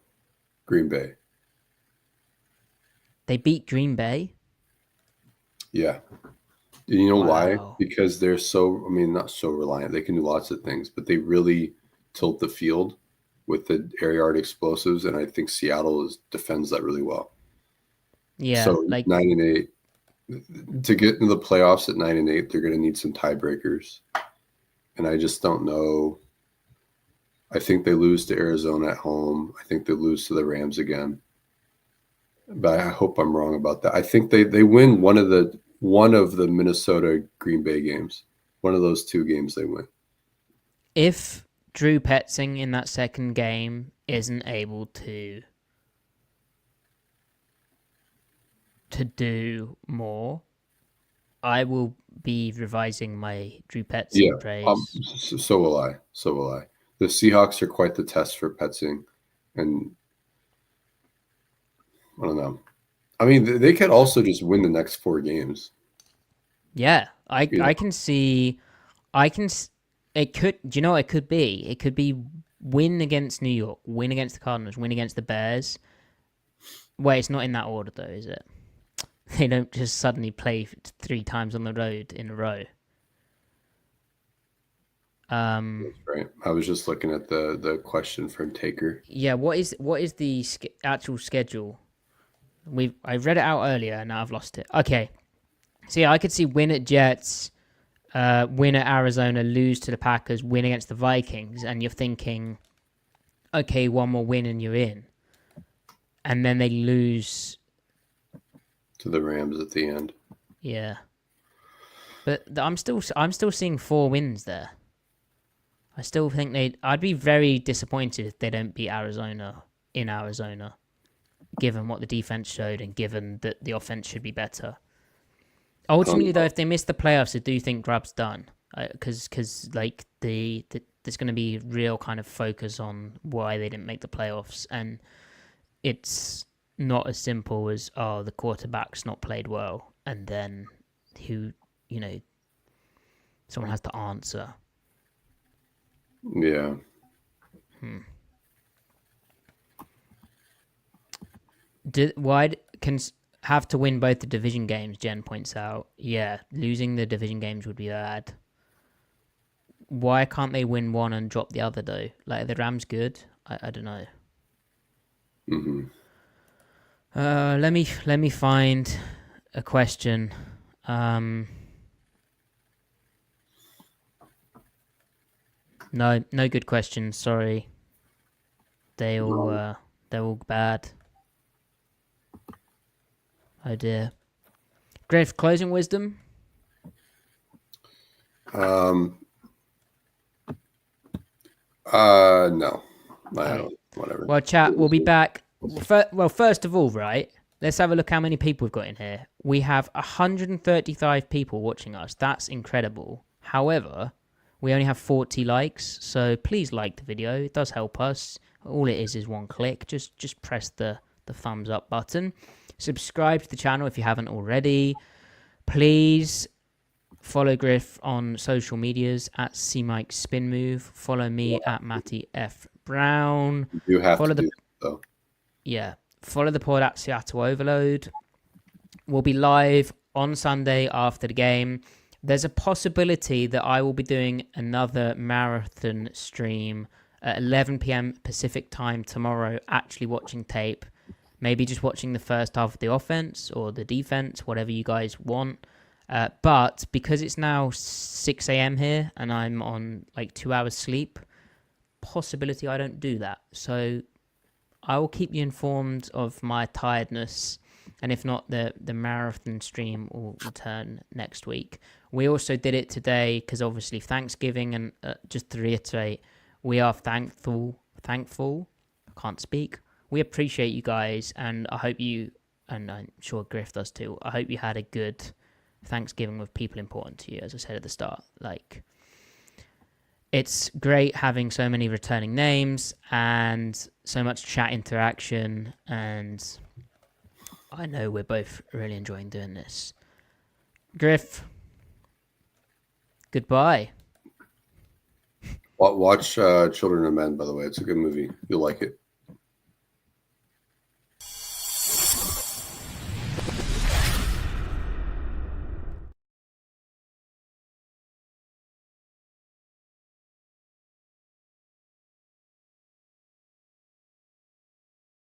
Green Bay. They beat Green Bay? Yeah. You know why? Because they're not so reliant. They can do lots of things, but they really tilt the field with the air yard explosives, and I think Seattle defends that really well. Yeah. So 9-8. To get into the playoffs at 9-8, they're going to need some tiebreakers. And I just don't know. I think they lose to Arizona at home. I think they lose to the Rams again. But I hope I'm wrong about that. I think they win one of the Minnesota Green Bay games. One of those 2 games they win. If Drew Petzing in that second game isn't able to do more, I will be revising my Drew Petzing praise. So will I. The Seahawks are quite the test for Petzing, and I don't know. I mean, they could also just win the next 4 games. Yeah, I can see. It could. Do you know what it could be? It could be win against New York, win against the Cardinals, win against the Bears. Wait, it's not in that order though, is it? They don't just suddenly play 3 times on the road in a row. That's right. I was just looking at the question from Taker. Yeah, what is the actual schedule? I read it out earlier and now I've lost it. Okay, so yeah, I could see win at Jets, win at Arizona, lose to the Packers, win against the Vikings, and you're thinking, okay, one more win and you're in, and then they lose to the Rams at the end. Yeah, but I'm still seeing 4 wins there. I still think I'd be very disappointed if they don't beat Arizona in Arizona, given what the defense showed and given that the offense should be better. Ultimately, though, if they miss the playoffs, I do think Grubb's done, because like there's going to be real kind of focus on why they didn't make the playoffs, and it's not as simple as the quarterback's not played well, and then who someone has to answer. Yeah. Why can have to win both the division games? Jen points out. Yeah, losing the division games would be bad. Why can't they win one and drop the other though? Like, are the Rams good? I don't know. Mm-hmm. Let me find a question. No good questions. Sorry. They're all bad. Oh dear. Griff, closing wisdom? No. Whatever. Well, chat, we'll be back. Well, first of all, right, let's have a look how many people we've got in here. We have 135 people watching us. That's incredible. However, we only have 40 likes, so please like the video. It does help us. All it is one click. Just press the thumbs up button. Subscribe to the channel if you haven't already. Please follow Griff on social medias at CMikeSpinMove. Follow me at Matty F Brown. You have to do that, though. Yeah. Follow the pod at Seattle Overload. We'll be live on Sunday after the game. There's a possibility that I will be doing another marathon stream at 11 p.m. Pacific time tomorrow, actually watching tape. Maybe just watching the first half of the offense or the defense, whatever you guys want. But because it's now 6 a.m. here and I'm on like 2 hours sleep, possibility I don't do that. So I will keep you informed of my tiredness. And if not, the marathon stream will return next week. We also did it today because obviously Thanksgiving, and just to reiterate, we are thankful. I can't speak. We appreciate you guys, and I hope you, and I'm sure Griff does too, I hope you had a good Thanksgiving with people important to you, as I said at the start. Like, it's great having so many returning names and so much chat interaction, and I know we're both really enjoying doing this. Griff, goodbye. Watch Children of Men, by the way. It's a good movie. You'll like it.